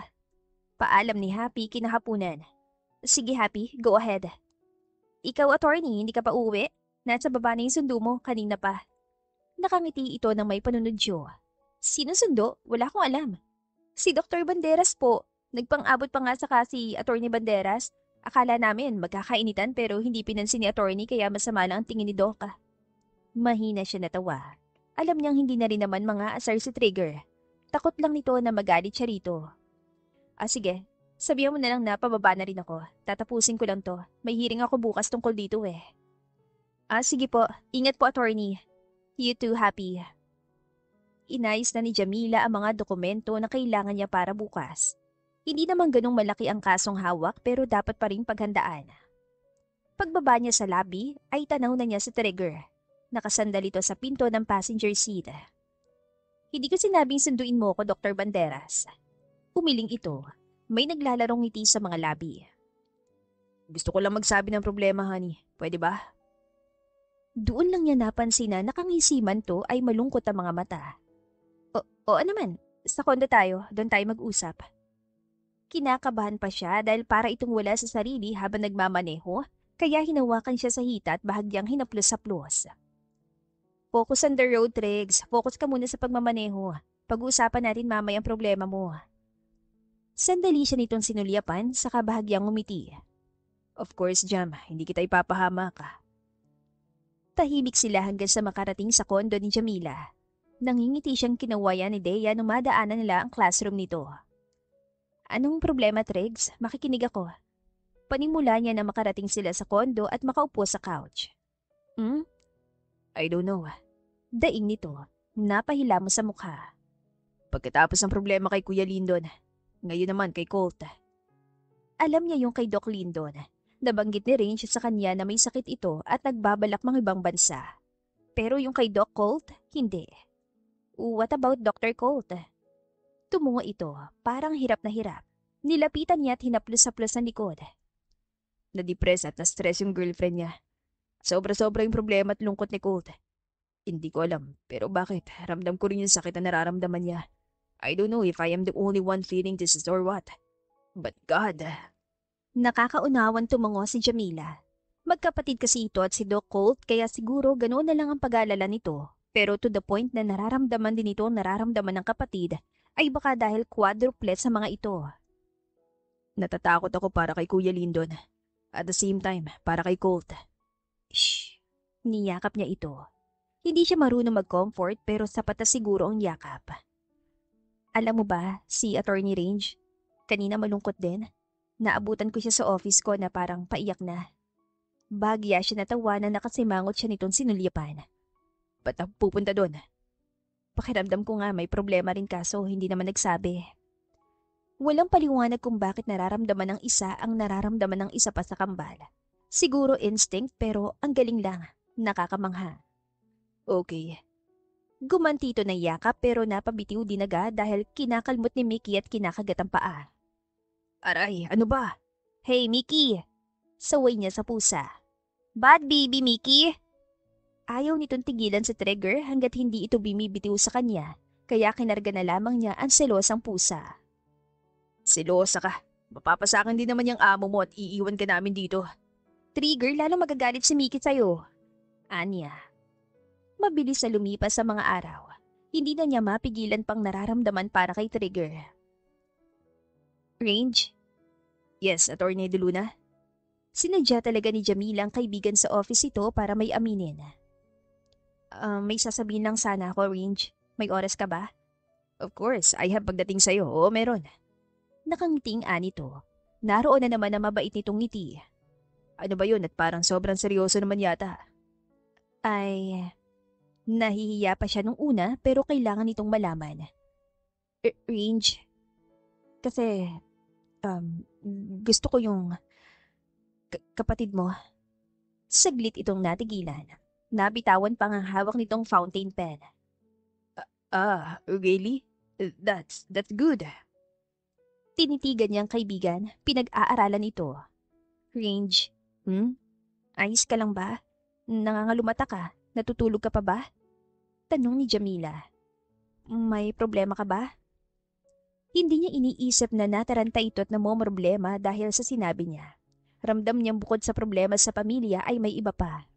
Paalam ni Happy kinahapunan. Sige Happy, go ahead. Ikaw attorney, hindi ka pa uwi? Nasa baba na yung sundo mo, kanina pa. Nakangiti ito ng may panunodyo. Sino sundo? Wala akong alam. Si Dr. Banderas po. Nagpang-abot pa nga sa si Attorney Banderas. Akala namin magkakainitan pero hindi pinansin ni Attorney kaya masama lang ang tingin ni Doc. Mahina siya natawa. Alam niyang hindi na rin naman mga asar si Trigger. Takot lang nito na magalit siya rito. Sige. Sabihan mo na lang na pababa na rin ako. Tatapusin ko lang to. May hearing ako bukas tungkol dito eh. Sige po. Ingat po, Attorney. You too, Happy. Inayos na ni Jamila ang mga dokumento na kailangan niya para bukas. Hindi naman ganong malaki ang kasong hawak pero dapat pa rin paghandaan. Pagbaba niya sa lobby ay tanaw na niya si Trigger. Nakasandal ito sa pinto ng passenger seat. Hindi ko sinabing sunduin mo ko, Dr. Banderas. Umiling ito. May naglalarong ngiti sa mga labi. Gusto ko lang magsabi ng problema, honey. Pwede ba? Doon lang niya napansin na nakangisiman to ay malungkot ang mga mata. Oo naman. Sa kondo tayo. Doon tayo mag-usap. Kinakabahan pa siya dahil para itong wala sa sarili habang nagmamaneho, kaya hinawakan siya sa hita at bahagyang hinaplos-saplos. Focus on the road, Tregs. Focus ka muna sa pagmamaneho. Pag-uusapan natin mamaya ang problema mo. Sandali siya nitong sinulyapan, saka bahagyang umiti. Of course, Jam, hindi kita ipapahama ka. Tahimik sila hanggang sa makarating sa kondo ni Jamila. Nangingiti siyang kinawayan ni Dea nung madaanan nila ang classroom nito. Anong problema, Triggs? Makikinig ako. Panimula niya na makarating sila sa kondo at makaupo sa couch. I don't know. Daing nito, napahila mo sa mukha. Pagkatapos ng problema kay Kuya Lindon, ngayon naman kay Colt. Alam niya yung kay Doc Lindon. Nabanggit ni Range sa kanya na may sakit ito at nagbabalak mga ibang bansa. Pero yung kay Doc Colt, hindi. What about Dr. Colt? Tumungo ito, parang hirap na hirap. Nilapitan niya at hinaplos-haplos ang likod. Na-depress at na-stress yung girlfriend niya. Sobra-sobra yung problema at lungkot ni Colt. Hindi ko alam, pero bakit? Ramdam ko rin yung sakit na nararamdaman niya. I don't know if I am the only one feeling this or what. But God... Nakakaunawan tumango si Jamila. Magkapatid kasi ito at si Doc Colt kaya siguro ganoon na lang ang pag-aalala nito. Pero to the point na nararamdaman din ito ang nararamdaman ng kapatid ay baka dahil quadruplet sa mga ito. Natatakot ako para kay Kuya Lindon. At the same time, para kay Colt. Shh! Niyakap niya ito. Hindi siya marunong mag-comfort pero sapat na siguro ang yakap. Alam mo ba, si Attorney Range, kanina malungkot din. Naabutan ko siya sa office ko na parang paiyak na. Bagya siya natawa na nakasimangot siya nitong sinulyapan. Ba't ako pupunta doon? Pakiramdam ko nga may problema rin kaso hindi naman nagsabi. Walang paliwanag kung bakit nararamdaman ng isa ang nararamdaman ng isa pa sa kambal. Siguro instinct pero ang galing lang. Nakakamangha. Okay. Gumanti ito ng yakap pero napabitiw din agad dahil kinakalmot ni Mickey at kinakagat ang paa. Aray, ano ba? Hey, Mickey! Saway niya sa pusa. Bad baby, Mickey! Ayaw nitong tigilan sa trigger hanggat hindi ito bumibitiw sa kanya, kaya kinarga na lamang niya ang selosang pusa. Selosa ka. Mapapasakan din naman yung amo mo at iiwan ka namin dito. Trigger, lalo magagalit si Mickey sa'yo. Anya. Mabilis na lumipas sa mga araw. Hindi na niya mapigilan pang nararamdaman para kay Trigger. Range? Yes, Attorney De Luna. Sinadya talaga ni Jamila ang kaibigan sa office ito para may aminin. May sasabihin lang sana ako, Range. May oras ka ba? Of course, I have pagdating sa'yo. Oo, meron. Nakangiting anito. Naroon na naman ang mabait nitong ngiti. Ano ba yun at parang sobrang seryoso naman yata? Ay, nahihiya pa siya nung una pero kailangan nitong malaman. Range, kasi gusto ko yung kapatid mo. Saglit itong natigilan. Nabitawan pang ang hawak nitong fountain pen. Really? That's good. Tinitigan niyang kaibigan, pinag-aaralan ito. Range, ayos ka lang ba? Nangangalumata ka? Natutulog ka pa ba? Tanong ni Jamila. May problema ka ba? Hindi niya iniisip na nataranta ito at namomroblema dahil sa sinabi niya. Ramdam niyang bukod sa problema sa pamilya ay may iba pa.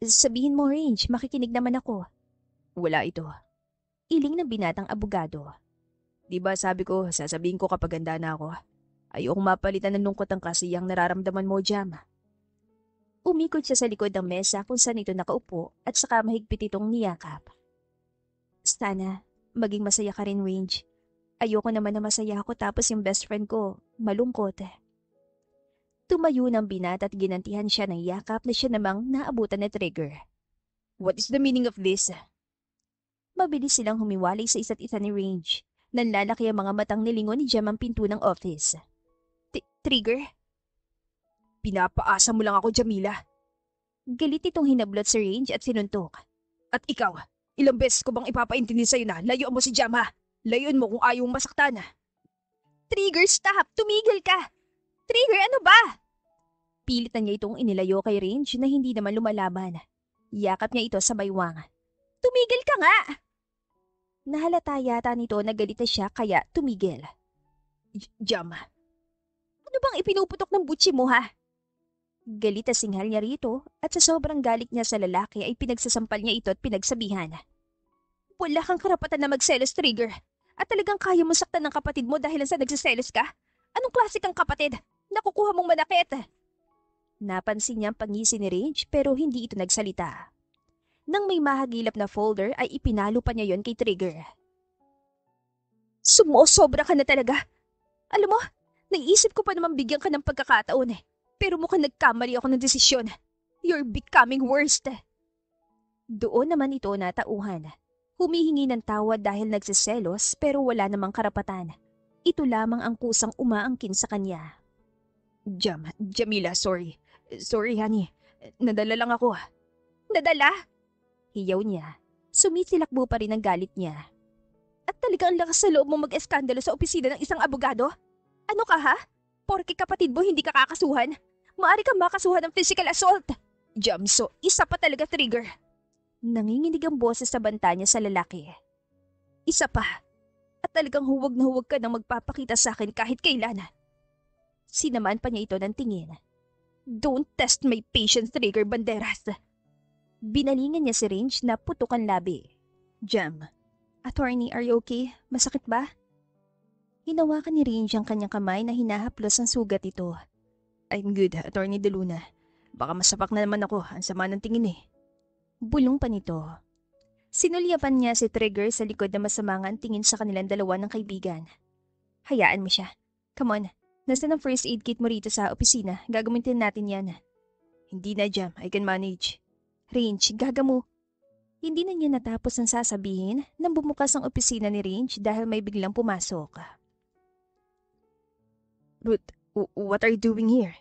Sabihin mo, Range, makikinig naman ako. Wala ito. Iling ng binatang abogado. Diba sabi ko, sasabihin ko kapag handa na ako. Ayokong mapalitan ng lungkot ang kasiyang nararamdaman mo, Jam. Umikot siya sa likod ng mesa kung saan ito nakaupo at saka mahigpit itong niyakap. Sana, maging masaya ka rin, Range. Ayoko naman na masaya ako tapos yung best friend ko, malungkot. Tumayo ng binata at ginantihan siya ng yakap na siya namang naabutan na trigger. What is the meaning of this? Mabilis silang humiwalay sa isa't isa ni Range. Nanlalaki ang mga matang nilingon ni Jam ang pinto ng office. Trigger? Pinapaasa mo lang ako, Jamila. Galit itong hinablot si Range at sinuntok. At ikaw, ilang beses ko bang ipapaintindi sa'yo na layuan mo si Jam, ha? Layuan mo kung ayaw mong masaktan. Trigger, stop! Tumigil ka! Trigger, ano ba? Pilit na niya itong inilayo kay Range na hindi naman lumalaban. Yakap niya ito sa baywang. Tumigil ka nga! Nahalata yata nito na galit na siya kaya tumigil. Jam, ano bang ipinuputok ng butsi mo, ha? Galit na singhal niya rito at sa sobrang galit niya sa lalaki ay pinagsasampal niya ito at pinagsabihan. Wala kang karapatan na magselos, Trigger. At talagang kaya mo saktan ng kapatid mo dahil sa nagsiselos ka? Anong klase kang kapatid? Nakukuha mong manakit. Napansin niyang pangisi ni Range pero hindi ito nagsalita. Nang may mahagilap na folder ay ipinalo pa niya yon kay Trigger. Sumosobra ka na talaga. Alam mo, naisip ko pa naman bigyan ka ng pagkakataon eh. Pero mukhang nagkamali ako ng desisyon. You're becoming worse. Doon naman ito natauhan. Humihingi ng tawad dahil nagsiselos pero wala namang karapatan. Ito lamang ang kusang umaangkin sa kanya. Jamila, sorry. Sorry, honey. Nadala lang ako. Nadala? Hiyaw niya. Sumisilakbo pa rin ang galit niya. At talagang lakas sa loob mo mag-eskandalo sa opisina ng isang abogado? Ano ka ha? Porke kapatid mo hindi ka kakasuhan? Maaari kang makasuhan ng physical assault. Jamso, isa pa talaga Trigger. Nanginginig ang boses sa banta niya sa lalaki. Isa pa. At talagang huwag na huwag ka nang magpapakita sa akin kahit kailan. Sinamaan pa niya ito ng tingin. Don't test my patience, Trigger Banderas. Binalingan niya si Range na putukan labi. Jam. Attorney, are you okay? Masakit ba? Hinawakan ni Range ang kanyang kamay na hinahaplos ang sugat ito. I'm good, Attorney De Luna. Baka masapak na naman ako, ang sama ng tingin eh. Bulong pa nito. Sinulyapan niya si Trigger sa likod na masama nga ang tingin sa kanilang dalawa ng kaibigan. Hayaan mo siya. Come on, nasaan ang first aid kit mo rito sa opisina? Gagamitin natin yan. Hindi na, Jam. I can manage. Range, gagamo. Hindi na niya natapos ang sasabihin nang bumukas ang opisina ni Range dahil may biglang pumasok. Ruth, what are you doing here?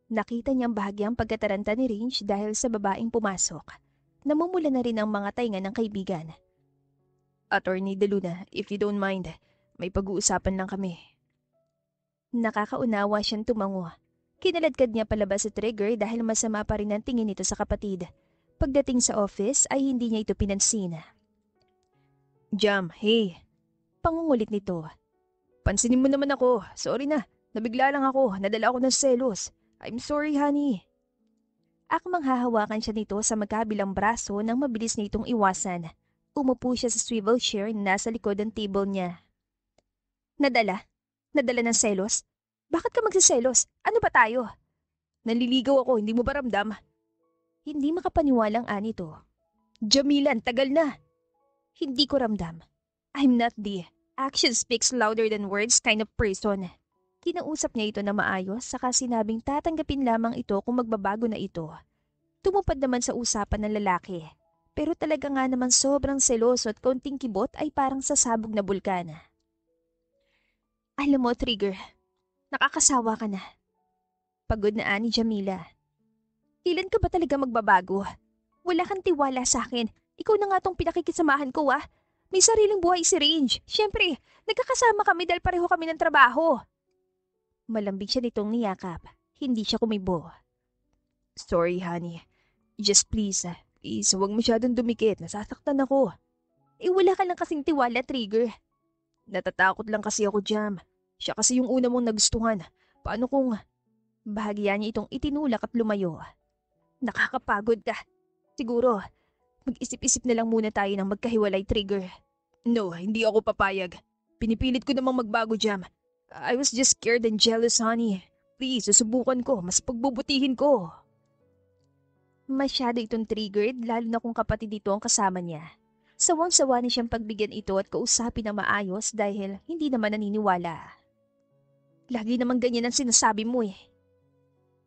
Nakita niyang bahagyang pagkataranta ni Range dahil sa babaeng pumasok. Namumula na rin ang mga tainga ng kaibigan. Attorney De Luna, if you don't mind, may pag-uusapan lang kami. Nakakaunawa siyang tumango. Kinaladkad niya palabas si Trigger dahil masama pa rin ang tingin nito sa kapatid. Pagdating sa office ay hindi niya ito pinansin. Jam, hey. Pangungulit nito. Pansinin mo naman ako. Sorry na. Nabigla lang ako. Nadala ako ng selos. I'm sorry, honey. Akmang hahawakan siya nito sa magkabilang braso nang mabilis niya itong iwasan. Umupo siya sa swivel chair na nasa likod ng table niya. Nadala? Nadala ng selos? Bakit ka magsiselos? Ano ba tayo? Naliligaw ako, hindi mo ba ramdam? Hindi makapaniwalang anito. Jamilan, tagal na. Hindi ko ramdam. I'm not the action speaks louder than words kind of person. Kinausap niya ito na maayos saka sinabing tatanggapin lamang ito kung magbabago na ito. Tumupad naman sa usapan ng lalaki. Pero talaga nga naman sobrang seloso at konting kibot ay parang sasabog na bulkan. Alam mo, Trigger, nakakasawa ka na. Pagod na ani Jamila. Kailan ka ba talaga magbabago? Wala kang tiwala sa akin. Ikaw na nga tong pinakikisamahan ko ah. May sariling buhay si Range. Siyempre, nagkakasama kami dahil pareho kami ng trabaho. Malambing siya nitong niyakap. Hindi siya kumibo. Sorry, honey. Just please, please, huwag masyadong dumikit. Nasasaktan ako. Wala ka lang kasing tiwala, Trigger. Natatakot lang kasi ako, Jam. Siya kasi yung una mong nagustuhan. Paano kung... Bahagya niya itong itinulak at lumayo. Nakakapagod ka. Siguro, mag-isip-isip na lang muna tayo ng magkahiwalay, Trigger. No, hindi ako papayag. Pinipilit ko namang magbago, Jam. I was just scared and jealous, honey. Please, susubukan ko. Mas pagbubutihin ko. Masyado itong triggered, lalo na kung kapatid ito ang kasama niya. Sawang-sawa na siyang pagbigyan ito at kausapin na maayos dahil hindi naman naniniwala. Lagi naman ganyan ang sinasabi mo eh.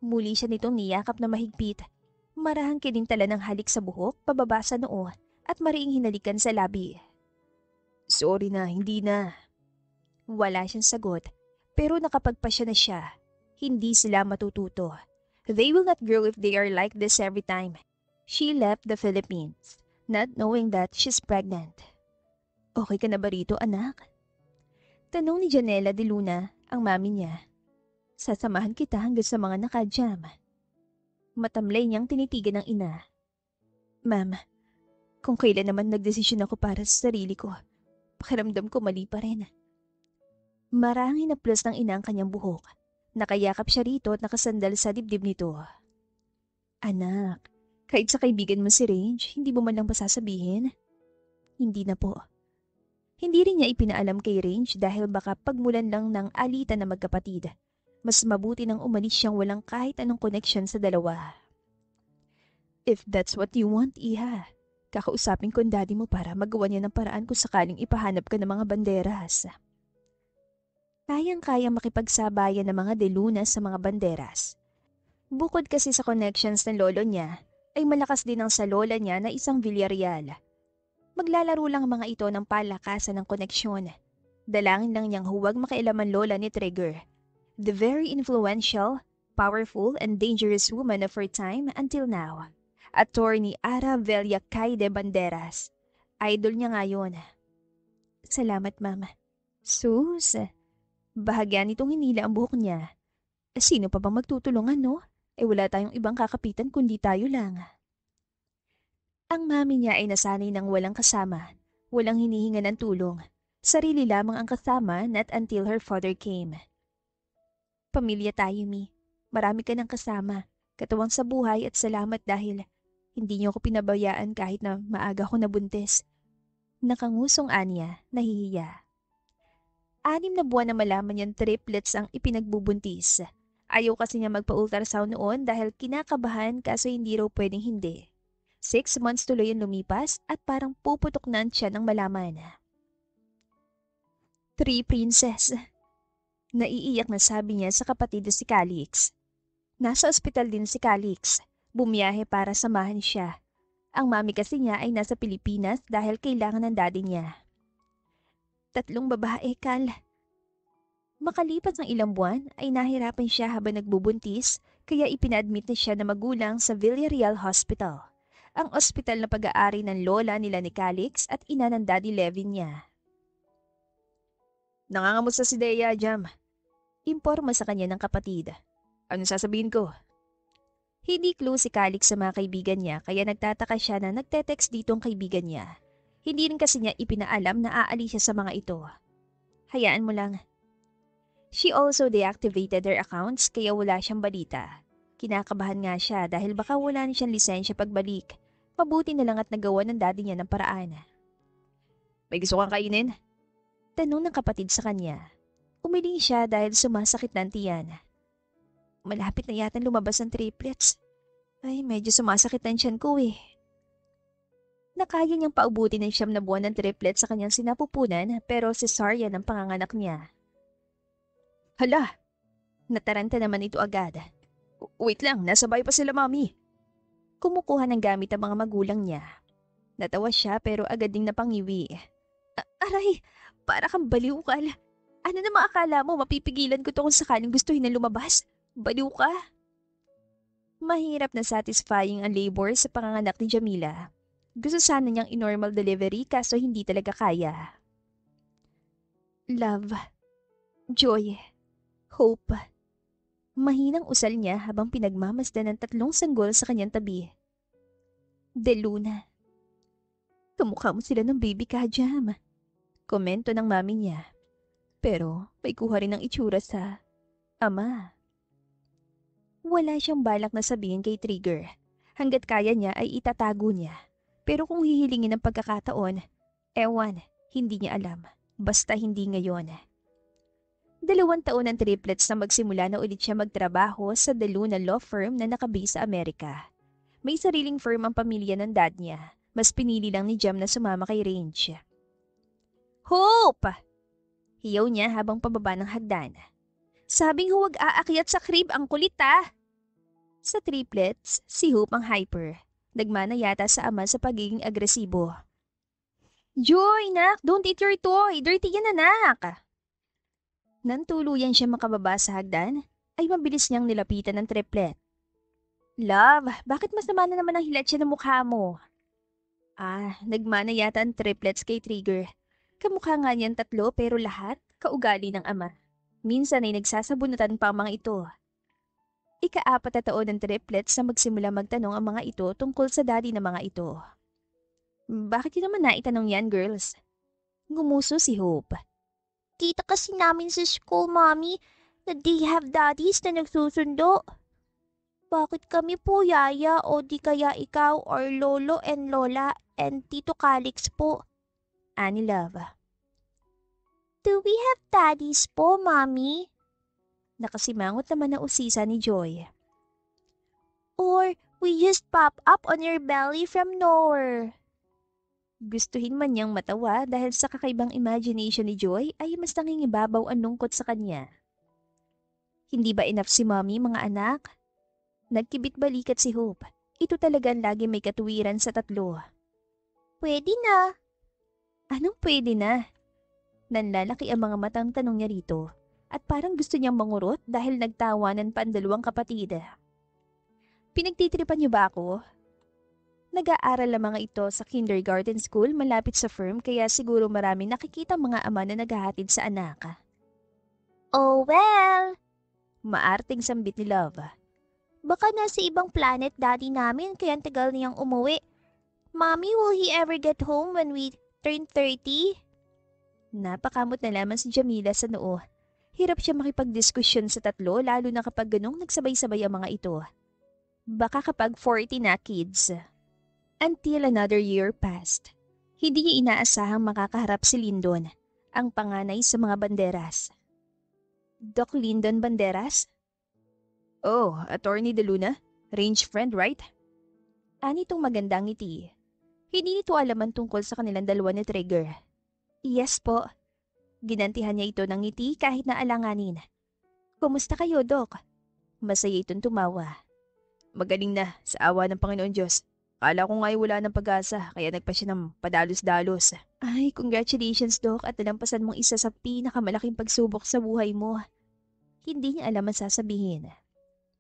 Muli siya nitong niyakap na mahigpit. Marahang kinintala ng halik sa buhok, pababa sa noo, at mariing hinalikan sa labi. Sorry na, hindi na. Wala siyang sagot, pero nakapagpasya na siya. Hindi sila matututo. They will not grow if they are like this every time. She left the Philippines, not knowing that she's pregnant. Okay ka na ba rito, anak? Tanong ni Janela de Luna, ang mami niya. Sasamahan kita hanggang sa mga nakajam. Matamlay niyang tinitigan ng ina. Ma'am, kung kailan naman nagdesisyon ako para sa sarili ko, pakiramdam ko mali pa rin. Marahang hinaplos ng ina ang kanyang buhok. Nakayakap siya rito at nakasandal sa dibdib nito. Anak, kahit sa kaibigan mo si Range, hindi mo man lang ba sasabihin? Hindi na po. Hindi rin niya ipinaalam kay Range dahil baka pagmulan lang ng alitan na magkapatid. Mas mabuti nang umalis siyang walang kahit anong koneksyon sa dalawa. If that's what you want, Iha, kakausapin ko ang daddy mo para magawa niya ng paraan kung sakaling ipahanap ka ng mga banderas. Kayang-kayang makipagsabayan ng mga delunas sa mga banderas. Bukod kasi sa connections ng lolo niya, ay malakas din ang sa lola niya na isang Villarreal. Maglalaro lang ang mga ito ng palakasan ng koneksyon. Dalangin lang niyang huwag makialaman lola ni Trigger, the very influential, powerful, and dangerous woman of her time until now. Attorney Ara Villacaide Banderas. Idol niya ngayon. Salamat, Mama. Sus, bahagya nitong hinila ang buhok niya. Sino pa bang magtutulungan, no? Wala tayong ibang kakapitan kundi tayo lang. Ang mami niya ay nasanay ng walang kasama, walang hinihinga ng tulong. Sarili lamang ang kasama not until her father came. Pamilya tayo, Mi. Marami ka ng kasama. Katuwang sa buhay at salamat dahil hindi niyo ako pinabayaan kahit na maaga ko nabuntis. Nakangusong Anya, nahihiya. 6 na buwan na malaman niyang triplets ang ipinagbubuntis. Ayaw kasi niya magpa-ultrasound noon dahil kinakabahan kaso hindi raw pwedeng hindi. 6 months tuloy ang lumipas at parang puputok na siya ng malaman. 3 princess. Naiiyak na sabi niya sa kapatid na si Calix. Nasa ospital din si Calix. Bumiyahe para samahan siya. Ang mami kasi niya ay nasa Pilipinas dahil kailangan ng daddy niya. 3 babae, Kal. Makalipas ng ilang buwan ay nahirapan siya habang nagbubuntis kaya ipina-admit na siya na magulang sa Villarreal Hospital, ang ospital na pag-aari ng lola nila ni Calix at ina ng daddy Levin niya. Nangangamusta si Dea, Jam? Imporma sa kanya ng kapatid. Ano sasabihin ko? Hindi close si Calix sa mga kaibigan niya kaya nagtataka siya na nagte-text dito ang kaibigan niya. Hindi rin kasi niya ipinaalam na aalis siya sa mga ito. Hayaan mo lang. She also deactivated their accounts kaya wala siyang balita. Kinakabahan nga siya dahil baka wala na siyang lisensya pagbalik. Mabuti na lang at nagawa ng daddy niya ng paraan. May gusto kang kainin? Tanong ng kapatid sa kanya. Umiling siya dahil sumasakit ng tiyan. Malapit na yata lumabas ang triplets. Ay, medyo sumasakit ang tiyan ko eh. Nakaya niyang paubuti ng 9 na buwan ng triplets sa kanyang sinapupunan pero cesarean ang panganganak niya. Hala! Nataranta naman ito agad. Wait lang, nasabay pa sila mami. Kumukuha ng gamit ang mga magulang niya. Natawa siya pero agad ding napangiwi. Aray! Para kang baliw, Kal. Ano namang akala mo mapipigilan ko to kung sakaling gustuhin na lumabas? Baliw ka? Mahirap na satisfying ang labor sa panganganak ni Jamila. Gusto sana niyang in-normal delivery kaso hindi talaga kaya. Love. Joy. Hope. Mahinang usal niya habang pinagmamasdan ng 3 sanggol sa kanyang tabi. De Luna. Kamukha mo sila ng baby ka, Jam. Komento ng mami niya. Pero may kuha rin ng itsura sa ama. Wala siyang balak na sabihin kay Trigger. Hanggat kaya niya ay itatago niya. Pero kung hihilingin ng pagkakataon, ewan, hindi niya alam. Basta hindi ngayon. 2 taon ng triplets na magsimula na ulit siya magtrabaho sa De Luna Law Firm na nakabase sa Amerika. May sariling firm ang pamilya ng dad niya. Mas pinili lang ni Jam na sumama kay Range. Hope! Hiyaw niya habang pababa ng hagdan. Sabing huwag aakyat sa crib ang kulit ah! Sa triplets, si Hope ang hyper. Nagmana yata sa ama sa pagiging agresibo. Joy, nak! Don't eat your toy! Dirty yan, anak! Nang tuluyan siya makababa sa hagdan, ay mabilis niyang nilapitan ng triplet. Love, bakit masama na naman ang hilat siya ng mukha mo? Nagmana yata ang triplets kay Trigger. Kamukha nga niyan 3 pero lahat kaugali ng ama. Minsan ay nagsasabunutan pa ang mga ito. Ika-4 na taon ng triplets na magsimula magtanong ang mga ito tungkol sa daddy ng mga ito. Bakit yun naman naitanong yan, girls? Ngumuso si Hope. Kita kasi namin sa school, Mommy, na they have daddies na nagsusundo. Bakit kami po, Yaya, o di kaya ikaw or Lolo and Lola and Tito Calix po? Ani Love. Do we have daddies po, Mommy? Nakasimangot naman na usisa ni Joy. Or we just pop up on your belly from nowhere. Gustuhin man niyang matawa dahil sa kakaibang imagination ni Joy ay mas nangingibabaw ang lungkot sa kanya. Hindi ba enough si Mommy, mga anak? Nagkibit balikat si Hope. Ito talagang lagi may katuwiran sa tatlo. Pwede na. Anong pwede na? Nanlalaki ang mga matang tanong niya rito at parang gusto niyang mangurot dahil nagtawanan pa ang dalawang kapatid. Pinagtitripan niyo ba ako? Nag-aaral ang mga ito sa kindergarten school malapit sa firm kaya siguro marami nakikita mga ama na naghahatid sa anak. Oh well! Maarting sambit ni Love. Baka nasa ibang planet daddy namin kaya ang tagal niyang umuwi. Mommy, will he ever get home when we turn 30? Napakamot na lamang si Jamila sa noo. Hirap siya makipagdiskusyon sa tatlo lalo na kapag ganong nagsabay-sabay ang mga ito. Baka kapag 40 na kids. Until another year passed. Hindi niya inaasahang makakaharap si Lyndon, ang panganay sa mga banderas. Doc Lyndon Banderas? Oh, Attorney De Luna? Range friend, right? Anitong magandang ngiti. Hindi nito alaman tungkol sa kanilang dalawa ni Trigger. Yes po. Ginantihan niya ito ng ngiti kahit na alanganin. Kumusta kayo, Doc? Masaya itong tumawa. Magaling na, sa awa ng Panginoon Diyos. Kala ko nga'y wala ng pag-asa, kaya nagpa siya ng padalos-dalos. Ay, congratulations, Doc, at nalampasan mong isa sa pinakamalaking pagsubok sa buhay mo. Hindi niya alam ang sasabihin.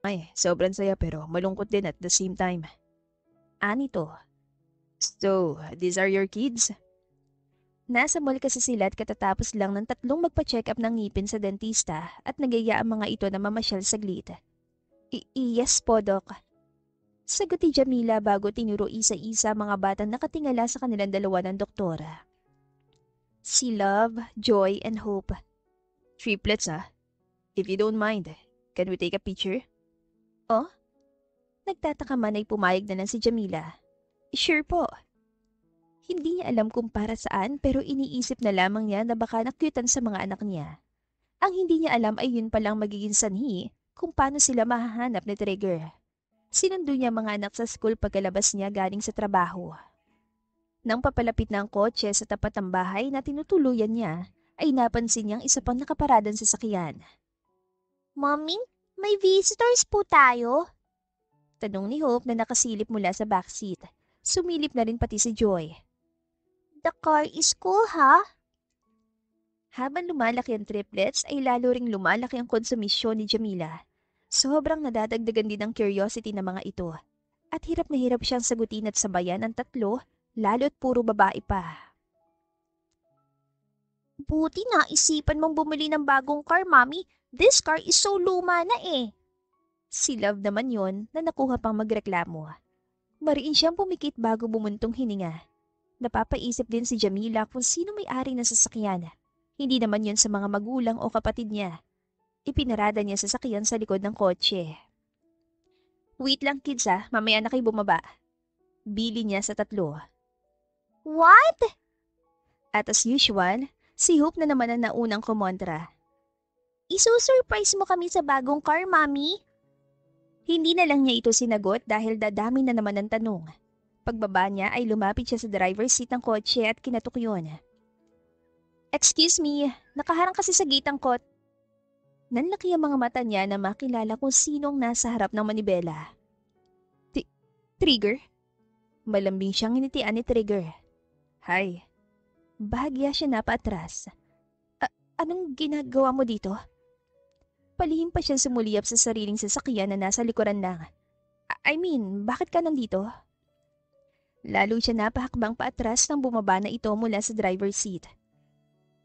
Ay, sobrang saya pero malungkot din at the same time. Anito. So, these are your kids? Nasa mall kasi sila at katatapos lang ng tatlong magpa-check up ng ngipin sa dentista at nagaya ang mga ito na mamasyal saglit. Yes po, Doc. Sagot ni Jamila bago tinuro isa-isa mga batang nakatingala sa kanilang dalawa ng doktora. Si Love, Joy, and Hope. Triplets If you don't mind, can we take a picture? Oh? Nagtataka man ay pumayag na lang si Jamila. Sure po. Hindi niya alam kung para saan pero iniisip na lamang niya na baka nakyutan sa mga anak niya. Ang hindi niya alam ay yun palang magiging sanhi kung paano sila mahahanap ni Trigger. Sinundo niya mga anak sa school pagkalabas niya galing sa trabaho. Nang papalapit na ang kotse sa tapat ng bahay na tinutuluyan niya, ay napansin niyang isa pang nakaparadan sa sakyan. Mommy, may visitors po tayo? Tanong ni Hope na nakasilip mula sa backseat. Sumilip na rin pati si Joy. The car is cool, ha? Habang lumalaki ang triplets ay lalo ring lumalaki ang konsumisyon ni Jamila. Sobrang nadadagdagan din ang curiosity ng mga ito. At hirap na hirap siyang sagutin at sabayan ang tatlo, lalo't puro babae pa. Buti na isipan mong bumili ng bagong car, Mommy. This car is so luma na eh. Si Love naman yon na nakuha pang magreklamo. Mariin siyang pumikit bago bumuntong hininga. Napapaisip din si Jamila kung sino may-ari ng sasakyan. Hindi naman yon sa mga magulang o kapatid niya. Ipinarada niya sa sakyan sa likod ng kotse. Wait lang kids mamaya na kayo bumaba. Bili niya sa tatlo. What? At as usual, si Hope na naman ang naunang kumontra. Isusurprise mo kami sa bagong car, Mommy? Hindi na lang niya ito sinagot dahil dadami na naman ang tanong. Pagbaba niya ay lumapit siya sa driver's seat ng kotse at kinatok yun. Excuse me, nakaharang kasi sa gate ang kot. Nanlaki ang mga mata niya na makilala kung sinong nasa harap ng manibela. Trigger? Malambing siyang initian ni Trigger. Hi. Bahagya siya na paatras. Anong ginagawa mo dito? Palihim pa siyang sumuliyap sa sariling sasakyan na nasa likuran lang. I mean, bakit ka nandito? Lalo siya napahakbang paatras nang bumaba na ito mula sa driver's seat.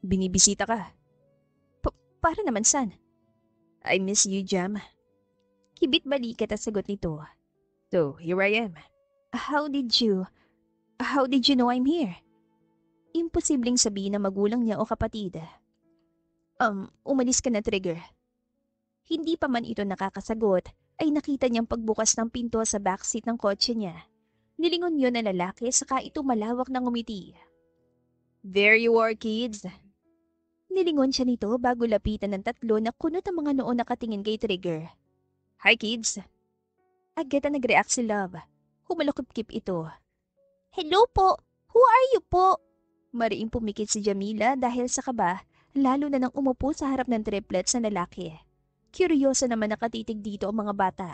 Binibisita ka. Para naman san? I miss you, Jam. Kibit balikat at sagot nito. So, here I am. How did you know I'm here? Imposibleng sabihin ng magulang niya o kapatid. Umalis ka na, Trigger. Hindi pa man ito nakakasagot, ay nakita niyang pagbukas ng pinto sa backseat ng kotse niya. Nilingon yun na lalaki saka ito malawak ng umiti. There you are, kids. Nilingon siya nito bago lapitan ng tatlo na kunot ang mga noon nakatingin kay Trigger. Hi kids! Agad na nag-react si Love. Humalukip-kip ito. Hello po! Who are you po? Mariing pumikit si Jamila dahil sa kaba, lalo na nang umupo sa harap ng triplets na lalaki. Kuryoso naman nakatitig dito ang mga bata.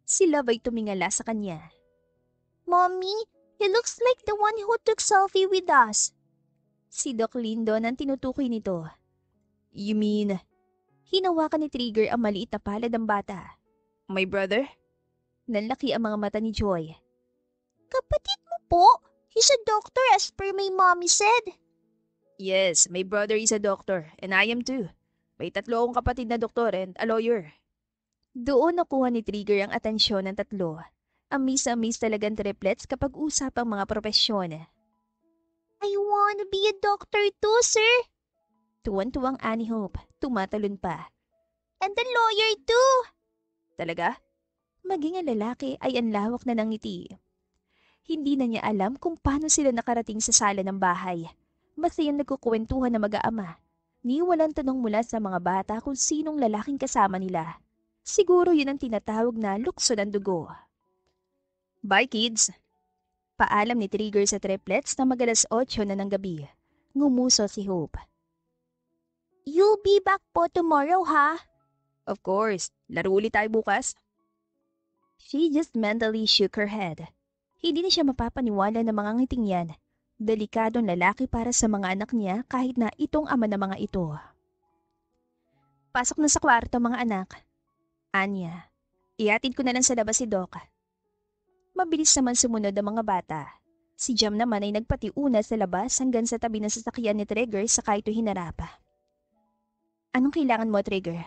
Si Love ay tumingala sa kanya. Mommy, he looks like the one who took selfie with us. Si Doc Lindon ang tinutukoy nito. You mean? Hinawakan ni Trigger ang maliit na palad ng bata. My brother? Nanlaki ang mga mata ni Joy. Kapatid mo po? He's a doctor as per my mommy said. Yes, my brother is a doctor and I am too. May 3 akong kapatid na doktor and a lawyer. Doon nakuha ni Trigger ang atensyon ng tatlo. Amis-amis talagang triplets kapag usapang mga propesyon. I wanna be a doctor too, sir. Tuwan-tuwang Annie Hope, tumatalon pa. And a lawyer too. Talaga? Maging ang lalaki ay ang lawak na ng ngiti. Hindi na niya alam kung paano sila nakarating sa sala ng bahay. Masayang nagkukwentuhan na mag-aama. Ni walang tanong mula sa mga bata kung sinong lalaking kasama nila. Siguro yun ang tinatawag na lukso ng dugo. Bye kids! Paalam ni Trigger sa triplets na mag-alas 8 na ng gabi. Ngumuso si Hope. You'll be back po tomorrow, ha? Of course. Laro ulit tayo bukas. She just mentally shook her head. Hindi na siya mapapaniwala ng mga ngiting yan. Delikadong lalaki para sa mga anak niya kahit na itong ama ng mga ito. Pasok na sa kwarto mga anak. Anya, ihatid ko na lang sa labas si Doc. Mabilis naman sumunod ang mga bata. Si Jam naman ay nagpatiuna sa labas hanggang sa tabi ng sasakyan ni Trigger saka ito hinarap. Anong kailangan mo, Trigger?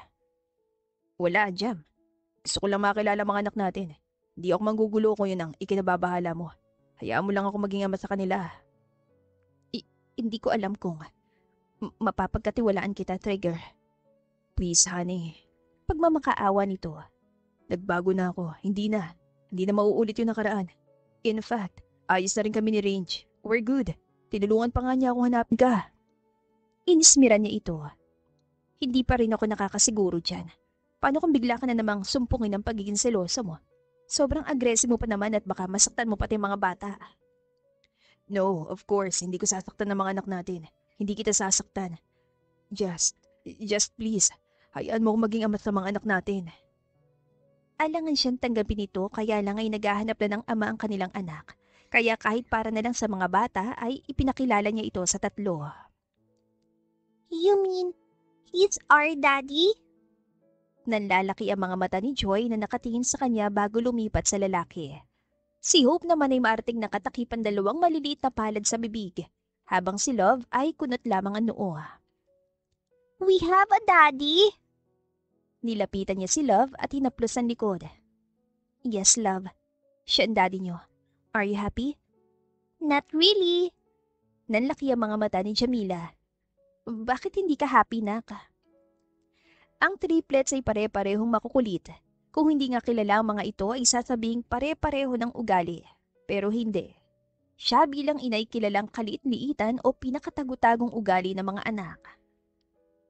Wala, Jam. Gusto ko lang makilala mga anak natin. Hindi ako manggugulo kung yun ang ikinababahala mo. Hayaan mo lang ako maging ama sa kanila. Hindi ko alam kung mapapagkatiwalaan kita, Trigger. Please, honey. Pagmamakaawa nito. Nagbago na ako. Hindi na mauulit yung nakaraan. In fact, ayos na rin kami ni Range. We're good. Tinulungan pa nga niya akong hanapin ka. Inismiran niya ito. Hindi pa rin ako nakakasiguro dyan. Paano kung bigla ka na namang sumpungin ang pagiging selosa mo? Sobrang agresibo pa naman at baka masaktan mo pati mga bata. No, of course, hindi ko sasaktan ng mga anak natin. Hindi kita sasaktan. Just please, hayaan mo akong maging ama sa mga anak natin. Alangan siyang tanggapin ito kaya lang ay naghahanap na ng ama ang kanilang anak. Kaya kahit para na lang sa mga bata ay ipinakilala niya ito sa tatlo. You mean, he's our daddy? Nanlalaki ang mga mata ni Joy na nakatingin sa kanya bago lumipat sa lalaki. Si Hope naman ay maarting nakatakipan 2 maliliit na palad sa bibig, habang si Love ay kunot lamang ang noo. We have a daddy? Nilapitan niya si Love at hinaplos ang likod. Yes, Love. Siya ang daddy niyo. Are you happy? Not really. Nanlaki ang mga mata ni Jamila. Bakit hindi ka happy, nak? Ang triplets ay pare-parehong makukulit. Kung hindi nga kilala ang mga ito ay sasabing pare-pareho ng ugali. Pero hindi. Siya bilang inay kilalang kaliit-liitan o pinakatagutagong ugali ng mga anak.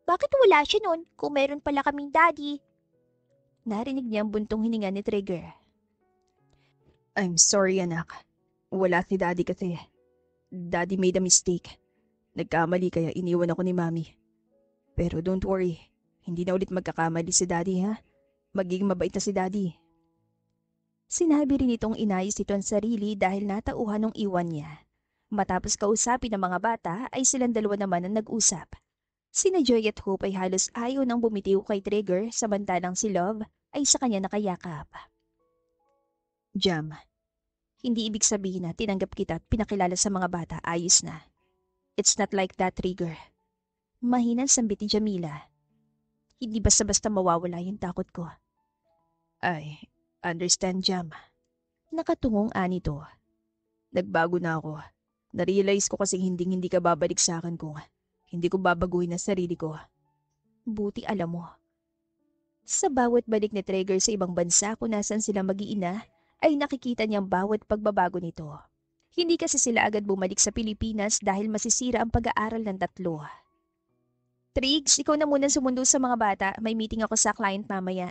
Bakit wala siya nun kung meron pala kaming daddy? Narinig niya ang buntong hininga ni Trigger. I'm sorry anak. Wala si daddy kasi. Daddy made a mistake. Nagkamali kaya iniwan ako ni mami. Pero don't worry. Hindi na ulit magkakamali si daddy ha. Magiging mabait na si daddy. Sinabi rin itong inayos ito ang sarili dahil natauhan ng iwan niya. Matapos kausapin ng mga bata ay silang dalawa naman ang nag-usap. Sina Joy at Hope ay halos ayaw nang bumitiw kay Trigger samantalang si Love ay sa kanya nakayakap. Jam, hindi ibig sabihin na tinanggap kita at pinakilala sa mga bata ayos na. It's not like that, Trigger. Mahinang sambit ni Jamila. Hindi basta-basta mawawala yung takot ko. I understand, Jam. Nakatungong anito. Nagbago na ako. Narealize ko kasi hindi ka babalik sa akin kung hindi ko babaguhin ang sarili ko. Buti alam mo. Sa bawat balik ni Trigger sa ibang bansa kung nasan sila mag-iina, ay nakikita niyang bawat pagbabago nito. Hindi kasi sila agad bumalik sa Pilipinas dahil masisira ang pag-aaral ng tatlo. Triggs, ikaw na muna sumundo sa mga bata. May meeting ako sa client mamaya.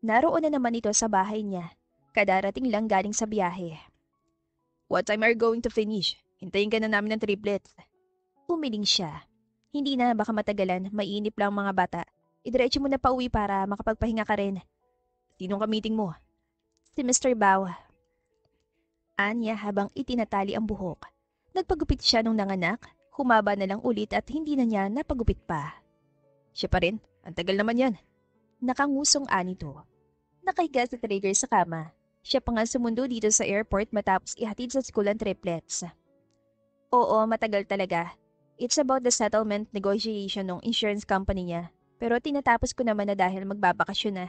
Naroon na naman ito sa bahay niya. Kadarating lang galing sa biyahe. What time are you going to finish? Hintayin ka na namin ng triplets. Umiling siya. Hindi na, baka matagalan. Mainip lang mga bata. Idiretso mo na pauwi para makapagpahinga ka rin. Sinong ka-meeting mo? Si Mr. Bao. Anya habang itinatali ang buhok. Nagpagupit siya nung nanganak, humaba na lang ulit at hindi na niya napagupit pa. Siya pa rin, ang tagal naman yan. Nakangusong anito. Nakahiga si Trigger sa kama. Siya pa nga sumundo dito sa airport matapos ihatid sa school ang triplets. Oo, matagal talaga. It's about the settlement negotiation ng insurance company niya. Pero tinatapos ko naman na dahil magbabakasyon na.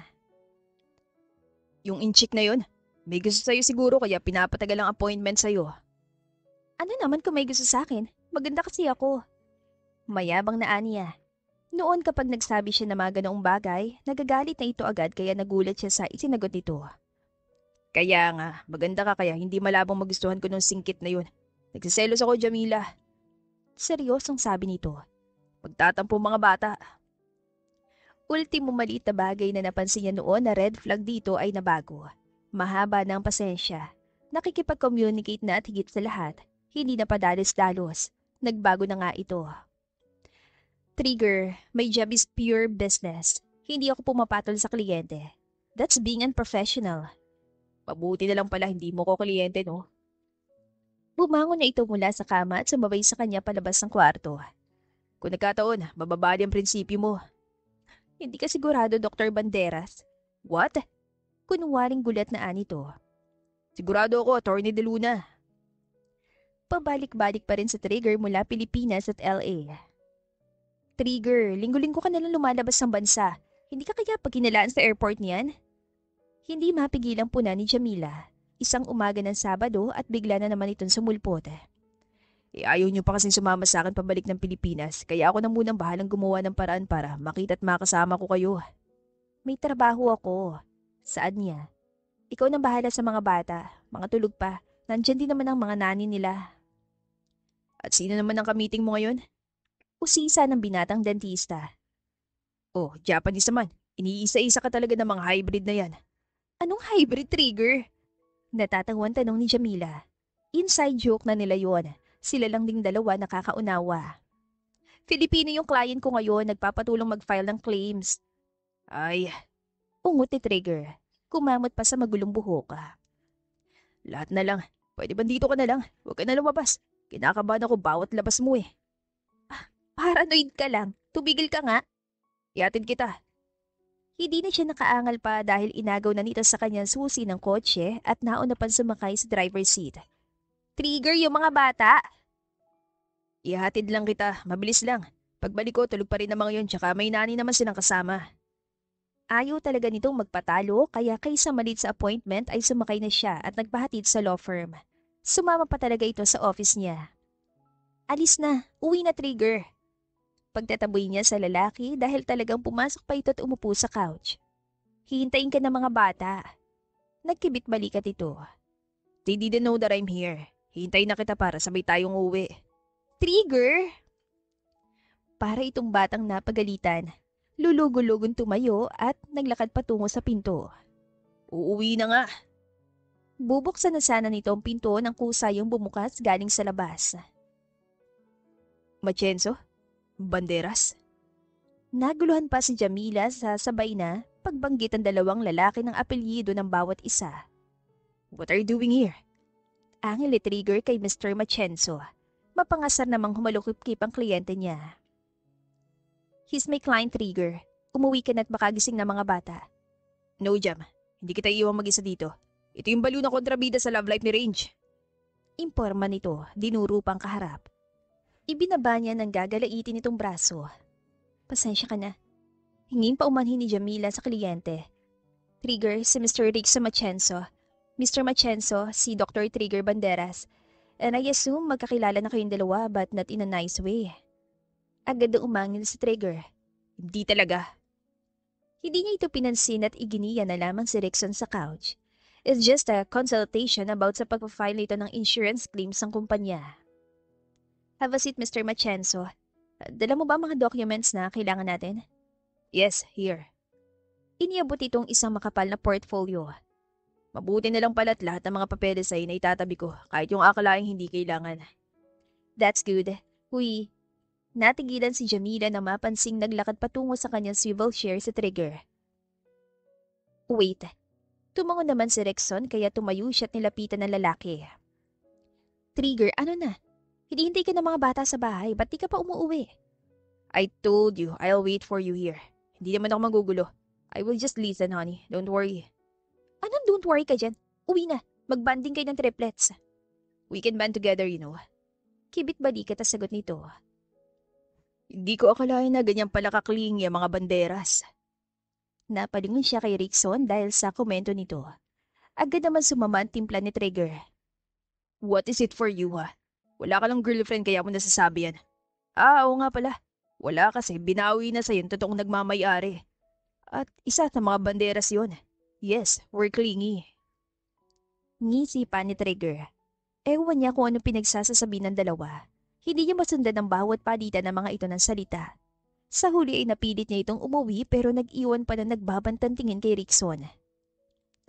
Yung inchik na yun, may gusto sa'yo siguro kaya pinapatagal ang appointment sa'yo. Ano naman kung may gusto sa'kin? Maganda kasi ako. Mayabang na aniya. Noon kapag nagsabi siya ng mga ganoong bagay, nagagalit na ito agad kaya nagulat siya sa isinagot nito. Kaya nga, maganda ka kaya hindi malabong magustuhan ko nung singkit na yun. Nagsiselos ako, Jamila. Seryosong sabi nito. Magtatampo mga bata. Ultimo maliit na bagay na napansin niya noon na red flag dito ay nabago. Mahaba ng pasensya. Nakikipag-communicate na at higit sa lahat, hindi na padalos-dalos. Nagbago na nga ito. Trigger, my job is pure business. Hindi ako pumapatol sa kliyente. That's being unprofessional. Mabuti na lang pala hindi mo ko kliyente, no? Bumangon na ito mula sa kama at sumabay sa kanya palabas ng kwarto. Kung nagkataon, mababali ang prinsipyo mo. Hindi ka sigurado, Dr. Banderas. What? Kunwaring gulat na anito. Sigurado ako, Attorney De Luna. Pabalik-balik pa rin sa Trigger mula Pilipinas at LA. Trigger, linggo-linggo ka nalang lumalabas ng bansa. Hindi ka kaya pagkinalaan sa airport niyan? Hindi mapigilang puna ni Jamila. Isang umaga ng Sabado at bigla na naman itong sumulpot. Ayaw niyo pa kasing sumama sa akin pabalik ng Pilipinas, kaya ako na munang bahalang gumawa ng paraan para makita at makasama ko kayo. May trabaho ako. Saan niya? Ikaw nang bahala sa mga bata, mga tulog pa. Nandyan din naman ang mga nani nila. At sino naman ang kamiting mo ngayon? Usisa ng binatang dentista. Oh, Japanese naman. Iniisa-isa ka talaga ng mga hybrid na yan. Anong hybrid, Trigger? Natatawang tanong ni Jamila. Inside joke na nila yon. Sila lang ding dalawa nakakaunawa. Filipino yung client ko ngayon, nagpapatulong mag-file ng claims. Ay, ungot ni Trigger. Kumamot pa sa magulong buhok. Lahat na lang. Pwede ba dito ka na lang? Huwag ka na lumabas. Kinakabahan ako bawat labas mo eh. Paranoid ka lang. Tumigil ka nga. Iatid kita. Hindi na siya nakaangal pa dahil inagaw na nito sa kanyang susi ng kotse at nauna pang sumakay sa driver's seat. Trigger yung mga bata. Ihatid lang kita. Mabilis lang. Pagbalik ko, tulog pa rin ang mga yun tsaka may nani naman silang kasama. Ayaw talaga nitong magpatalo kaya kaysa malit sa appointment ay sumakay na siya at nagpahatid sa law firm. Sumama pa talaga ito sa office niya. Alis na. Uwi na, Trigger. Pagtataboy niya sa lalaki dahil talagang pumasok pa ito at umupo sa couch. Hihintayin ka ng mga bata. Nagkibit balikat ito. They didn't know that I'm here. Hihintayin na kita para sabay tayong uwi. Trigger! Para itong batang napagalitan. Lulugo-lugon tumayo at naglakad patungo sa pinto. Uuwi na nga. Bubuksan na sana nito ang pinto ng kusayang bumukas galing sa labas. Machenzo? Banderas? Naguluhan pa si Jamila sa sabay na pagbanggit ang dalawang lalaki ng apelyido ng bawat isa. What are you doing here? Angel Trigger kay Mr. Machenzo. Mapangasar namang humalukip-kip ang kliyente niya. He's my client, Trigger. Umuwi ka na't makagising na mga bata. No, Jam. Hindi kita iiwang mag-isa dito. Ito yung baliw na kontrabida sa love life ni Range. Imporma nito, dinuro pang kaharap. Ibinaba niya ng gagalaitin nitong braso. Pasensya ka na. Hingin pa umanhin ni Jamila sa kliyente. Trigger, si Mr. Rick Machenzo. Mr. Machenzo, si Dr. Trigger Banderas. And I assume magkakilala na kayong dalawa but not in a nice way. Agad na umangil si Trigger. Hindi talaga. Hindi niya ito pinansin at iginiya na lamang si Rickson sa couch. It's just a consultation about sa pagpafile nito ng insurance claims ng kumpanya. Have a seat, Mr. Machenzo. Dala mo ba ang mga documents na kailangan natin? Yes, here. Iniabot itong isang makapal na portfolio. Mabuti na lang pala't lahat ng mga papeles ay naitatabi ko kahit yung akalaing hindi kailangan. That's good. Huy, natigilan si Jamila na mapansing naglakad patungo sa kanyang swivel chair sa trigger. Wait, tumango naman si Rexon kaya tumayo siya at nilapitan ng lalaki. Trigger, ano na? Hinihintay ka ng mga bata sa bahay, ba't di ka pa umuwi? I told you, I'll wait for you here. Hindi naman ako magugulo. I will just listen, honey. Don't worry. Anong don't worry ka dyan? Uwi na. Magbanding kayo ng triplets. We can band together, you know. Kibit balikat ang sagot nito. Hindi ko akalain na ganyan pala kaklingi ang mga banderas. Napalingon siya kay Rickson dahil sa komento nito. Agad naman sumama ang timpla ni Trigger. What is it for you, ha? Wala ka lang girlfriend kaya mo nasasabi yan. Oo nga pala. Wala kasi binawi na sa'yo yung totoong nagmamayari. At isa sa mga banderas yon. Yes, we're clingy. Ngisi pa ni Trigger. Ewan niya kung anong pinagsasasabi ng dalawa. Hindi niya masundan ang bawat palitan ng mga ito ng salita. Sa huli ay napilit niya itong umuwi pero nag-iwan pa na nagbabantang tingin kay Rickson.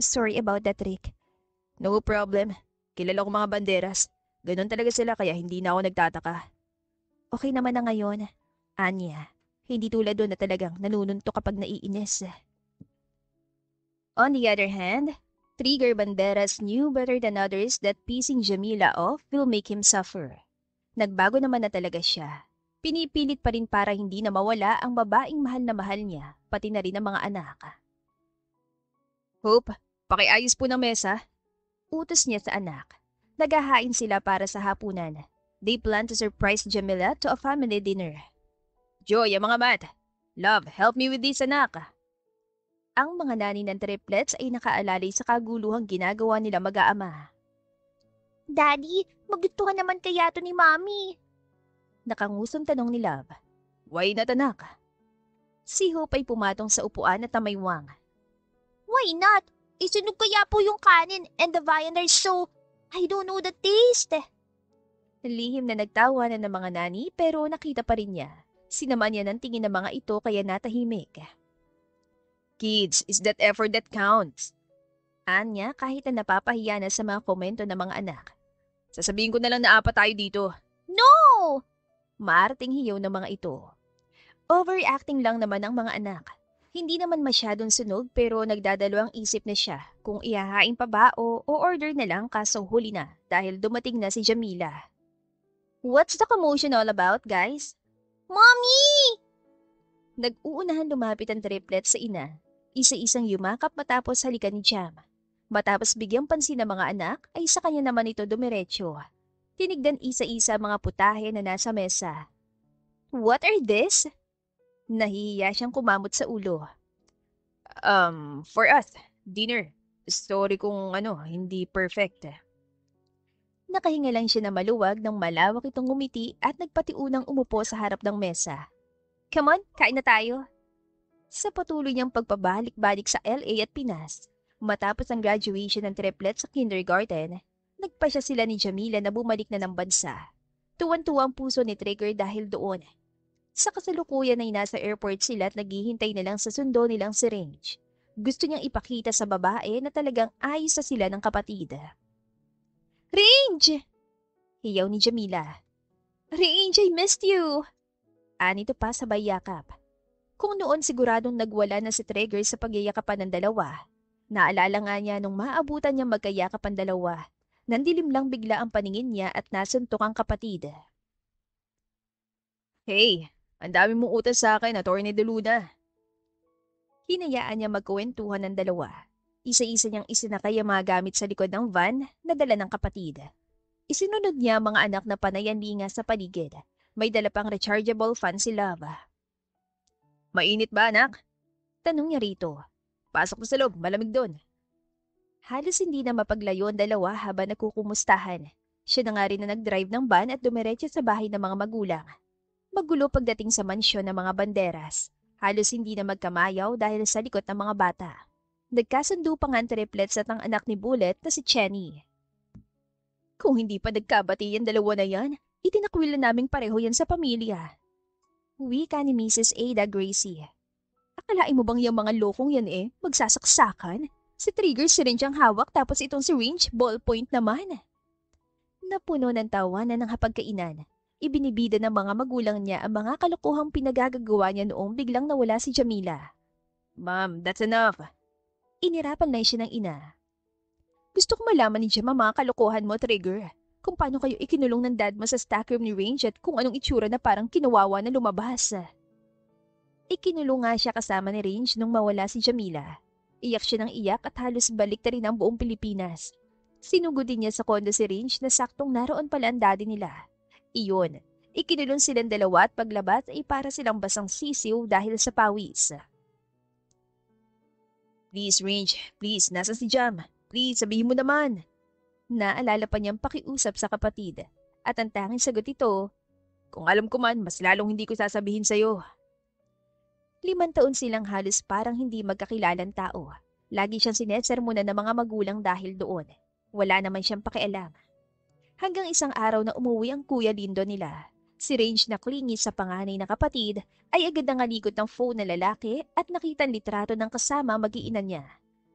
Sorry about that, Rick. No problem. Kilala ko mga banderas. Ganon talaga sila kaya hindi na ako nagtataka. Okay naman na ngayon. Anya, hindi tulad doon na talagang nanununto kapag naiinis. On the other hand, Trigger Banderas knew better than others that pissing Jamila off will make him suffer. Nagbago naman na talaga siya. Pinipilit pa rin para hindi na mawala ang babaeng mahal niya, pati na rin ang mga anak. Hope, pakiayos po ng mesa. Utos niya sa anak. Naghahain sila para sa hapunan. They plan to surprise Jamila to a family dinner. Joy, ang mga mat. Love, help me with this, anak. Ang mga nani ng triplets ay nakaalalay sa kaguluhang ginagawa nila mag-aama. Daddy, magustuhan naman kaya to ni Mommy? Nakangusong tanong ni Love. Why not, anak? Si Hope ay pumatong sa upuan at tamaywang. Why not? Isunog kaya po yung kanin and the viand are so... I don't know the taste. Lihim na nagtawa na ng mga nani pero nakita pa rin niya. Sinama niya ng tingin ng mga ito kaya natahimik. Kids, is that effort that counts? Anya kahit na napapahiya na sa mga komento ng mga anak. Sasabihin ko na lang na apat tayo dito. No! Maarting hiyaw ng mga ito. Overreacting lang naman ang mga anak. Hindi naman masyadong sunog pero nagdadalawang isip na siya kung ihahain pa ba o order na lang kaso huli na dahil dumating na si Jamila. What's the commotion all about, guys? Mommy! Nag-uunahan lumapit ang triplet sa ina. Isa-isang yumakap matapos halikan ni Jam. Matapos bigyang pansin ng mga anak ay sa kanya naman ito dumiretso. Tinigdan isa-isa mga putahe na nasa mesa. What are this? Nahihiya siyang kumamot sa ulo. For us, dinner. Sorry kung hindi perfect. Nakahinga lang siya na maluwag nang malawak itong ngumiti at nagpatiunang umupo sa harap ng mesa. Come on, kain na tayo. Sa patuloy niyang pagpabalik-balik sa LA at Pinas, matapos ang graduation ng triplet sa kindergarten, nagpasya sila ni Jamila na bumalik na ng bansa. Tuwan-tuwa ang puso ni Trigger dahil doon. Sa kasalukuyan ay nasa airport sila at naghihintay na lang sa sundo nilang si Range. Gusto niyang ipakita sa babae na talagang ayos sa sila ng kapatid. Range! Hiyaw ni Jamila. Range, I missed you! Anito pa sabay yakap. Kung noon siguradong nagwala na si Trigger sa pagyayakapan ng dalawa, naalala nga niya nung maabutan niya magkayakap ang dalawa. Nandilim lang bigla ang paningin niya at nasuntok ang kapatid. Hey, ang dami mong utas sa akin, Atty. De Luna. Hinayaan niya magkwentuhan ng dalawa. Isa-isa niyang isinakay ang mga gamit sa likod ng van na dala ng kapatid. Isinunod niya ang mga anak na panayanlinga sa paligid. May dala pang rechargeable fan si Lava. Mainit ba, anak? Tanong niya rito. Pasok na sa loob, malamig doon. Halos hindi na mapaglayo ang dalawa habang nagkukumustahan. Siya na nga rin na nag-drive ng van at dumiretso sa bahay ng mga magulang. Magulo pagdating sa mansyon ng mga banderas. Halos hindi na magkamayaw dahil sa likod ng mga bata. Nagkasundo pa nga ang triplets at ang anak ni Bullet na si Chenny. Kung hindi pa nagkabati yung dalawa na yan, itinakwil na naming pareho yan sa pamilya. Wika ni Mrs. Ada Gracie. Akalain mo bang yung mga lokong yan magsasaksakan? Si Trigger syringe ang hawak tapos itong syringe, ballpoint naman. Napuno ng tawanan ng hapagkainan. Ibinibida ng mga magulang niya ang mga kalokohang pinagagagawa niya noong biglang nawala si Jamila. Ma'am, that's enough. Inirapan lang siya ng ina. Gusto ko malaman ni Jam ang mga kalokohan mo, Trigger. Kung paano kayo ikinulong ng dad mo sa stock room ni Range at kung anong itsura na parang kinawawa na lumabas. Ikinulong nga siya kasama ni Range nung mawala si Jamila. Iyak siya ng iyak at halos balik na rin ang buong Pilipinas. Sinugod din niya sa kondo si Range na saktong naroon pala ang daddy nila. Iyon, ikinulong silang dalawa at paglabas ay para silang basang sisiw dahil sa pawis. Please, Range, please, nasa si Jam? Please, sabihin mo naman. Naalala pa niyang pakiusap sa kapatid. At ang tanging sagot ito, kung alam ko man, mas lalong hindi ko sasabihin sa'yo. 5 taon silang halos parang hindi magkakilalang tao. Lagi siyang sinesermonan ng mga magulang dahil doon. Wala naman siyang pakialam. Hanggang isang araw na umuwi ang Kuya Lindo nila. Si Range na klingi sa panganay na kapatid ay agad nangalikot ng phone na lalaki at nakita ang litrato ng kasama mag-iina niya.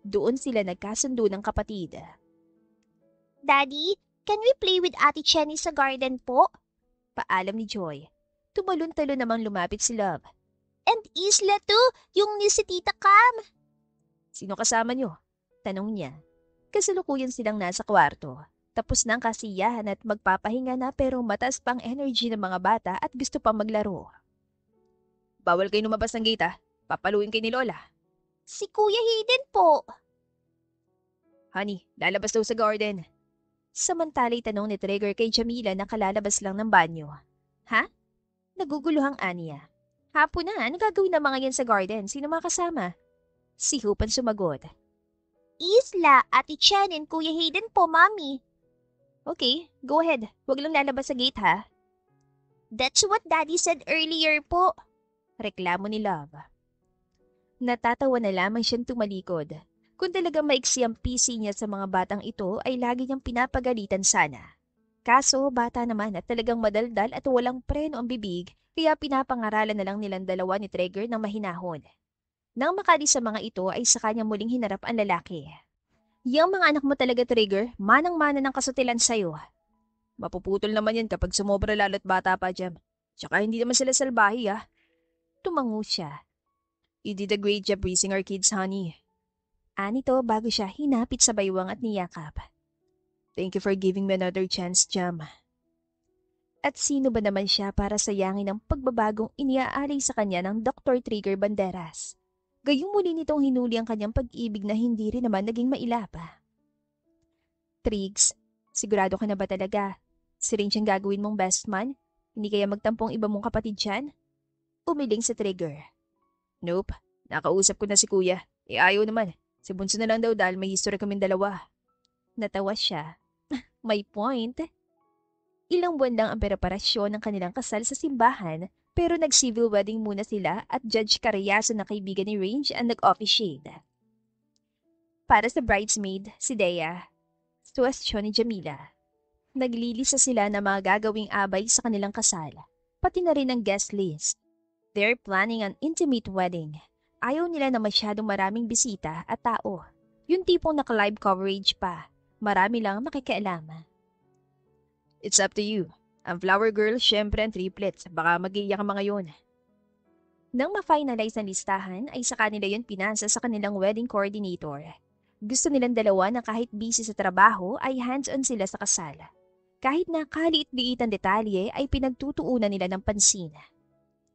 Doon sila nagkasundo ng kapatid. Daddy, can we play with Ate Chenny sa garden po? Paalam ni Joy. Tumalon-talon namang lumapit si Love. And Isla too, yung ni si Tita Cam. Sino kasama niyo? Tanong niya. Kasalukuyan silang nasa kwarto. Tapos ng kasiyahan at magpapahinga na pero mataas pang energy ng mga bata at gusto pang maglaro. Bawal kayo lumabas ng gate ha. Papaluin kayo ni Lola. Si Kuya Hayden po. Honey, lalabas daw sa garden. Samantala'y tanong ni Trigger kay Jamila na kalalabas lang ng banyo. Ha? Naguguluhang Anya. Hapon na, ano gagawin ng mga yan sa garden? Sino mga kasama? Si Hupan sumagot. Isla, Ate Chen, and Kuya Hayden po, Mami. Okay, go ahead. Huwag lang lalabas sa gate ha. That's what Daddy said earlier po. Reklamo ni Love. Natatawa na lamang siyang tumalikod. Kung talagang maiksi ang PC niya sa mga batang ito ay lagi niyang pinapagalitan sana. Kaso bata naman at talagang madaldal at walang preno ang bibig kaya pinapangaralan na lang nilang dalawa ni Trigger ng mahinahon. Nang makalis sa mga ito ay sa kanya muling hinarap ang lalaki. Yang mga anak mo talaga, Trigger, manang-mana ng kasutilan sa'yo. Mapuputol naman yan kapag sumobra lalo't bata pa, Jam. Tsaka hindi naman sila salbahi, ah. Tumango siya. You did a great job raising our kids, honey. Anito bago siya hinapit sa baywang at niyakap. Thank you for giving me another chance, Jam. At sino ba naman siya para sayangin ang pagbabagong iniaalay sa kanya ng Dr. Trigger Banderas? Gayong muli nitong hinuli ang kanyang pag-ibig na hindi rin naman naging mailapa. Triggs, sigurado ka na ba talaga? Si Range ang gagawin mong best man? Hindi kaya magtampong iba mong kapatid dyan? Umiling si Trigger. Nope, nakausap ko na si Kuya. Ayaw naman. Si Bunso na lang daw dahil may history kaming dalawa. Natawa siya. May point. Ilang buwan lang ang preparasyon ng kanilang kasal sa simbahan pero nag-civil wedding muna sila at Judge Carayaso na kaibigan ni Range ang nag-officiate. Para sa bridesmaid, si Dea, suwestyon ni Jamila. Naglilisa sila ng mga gagawing abay sa kanilang kasal, pati na rin ang guest list. They're planning an intimate wedding. Ayaw nila na masyadong maraming bisita at tao. Yung tipong naka-live coverage pa. Marami lang makikialam. It's up to you. Ang flower girl, syempre ang triplets. Baka mag-iiyak ang mga yun. Nang ma-finalize ang listahan, ay sa kanila yun pinasa sa kanilang wedding coordinator. Gusto nilang dalawa na kahit busy sa trabaho ay hands-on sila sa kasal. Kahit na kaliit-liit ang detalye ay pinagtutuunan nila ng pansin.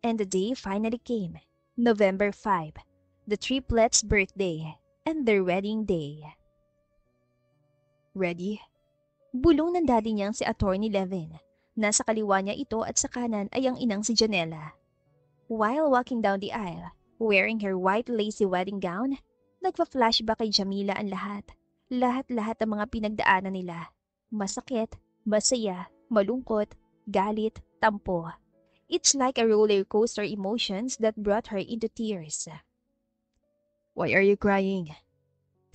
And the day finally came. November 5, the triplets' birthday and their wedding day. Ready? Bulong ng daddy niyang si Attorney Levin. Nasa kaliwa niya ito at sa kanan ay ang inang si Janela. While walking down the aisle, wearing her white lacy wedding gown, nagpa-flashback kay Jamila ang lahat. Lahat-lahat ang mga pinagdaanan nila. Masakit, masaya, malungkot, galit, tampo. It's like a roller coaster emotions that brought her into tears. Why are you crying?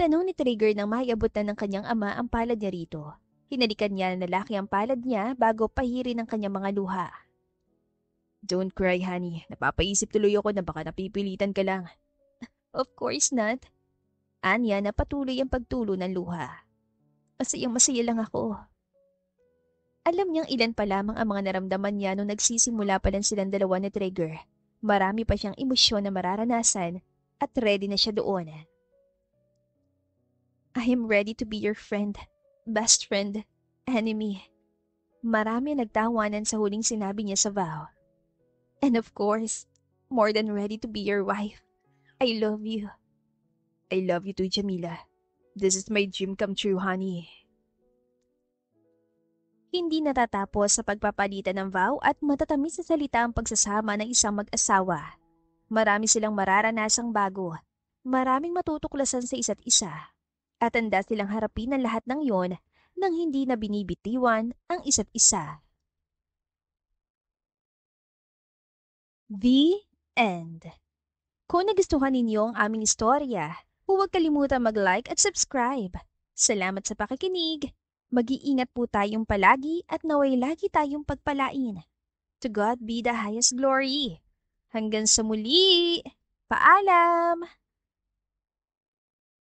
Tanong ni Trigger nang maiabutan ng kanyang ama ang palad niya rito. Hinalikan niya ng lalaki ang palad niya bago pahirin ang kanyang mga luha. Don't cry, honey. Napapaisip tuloy ako na baka napipilitan ka lang. Of course not. Anya na patuloy ang pagtulo ng luha. Masayang-masaya lang ako. Alam niyang ilan pa lamang ang mga naramdaman niya nung nagsisimula pa lang silang dalawa ni Trigger. Marami pa siyang emosyon na mararanasan at ready na siya doon. I am ready to be your friend, best friend, enemy. Marami ang nagtawanan sa huling sinabi niya sa vow. And of course, more than ready to be your wife. I love you. I love you too, Jamila. This is my dream come true, honey. Hindi natatapos sa pagpapalitan ng vow at matatamis sa salita ang pagsasama ng isang mag-asawa. Marami silang mararanasang bago. Maraming matutuklasan sa isa't isa. At handa silang harapin ang lahat ng yon nang hindi na binibitiwan ang isa't isa. The End. Kung nagustuhan ninyo ang aming istorya, huwag kalimutan mag-like at subscribe. Salamat sa pakikinig. Mag-iingat po tayong palagi at naway lagi tayong pagpalain. To God be the highest glory. Hanggang sa muli. Paalam!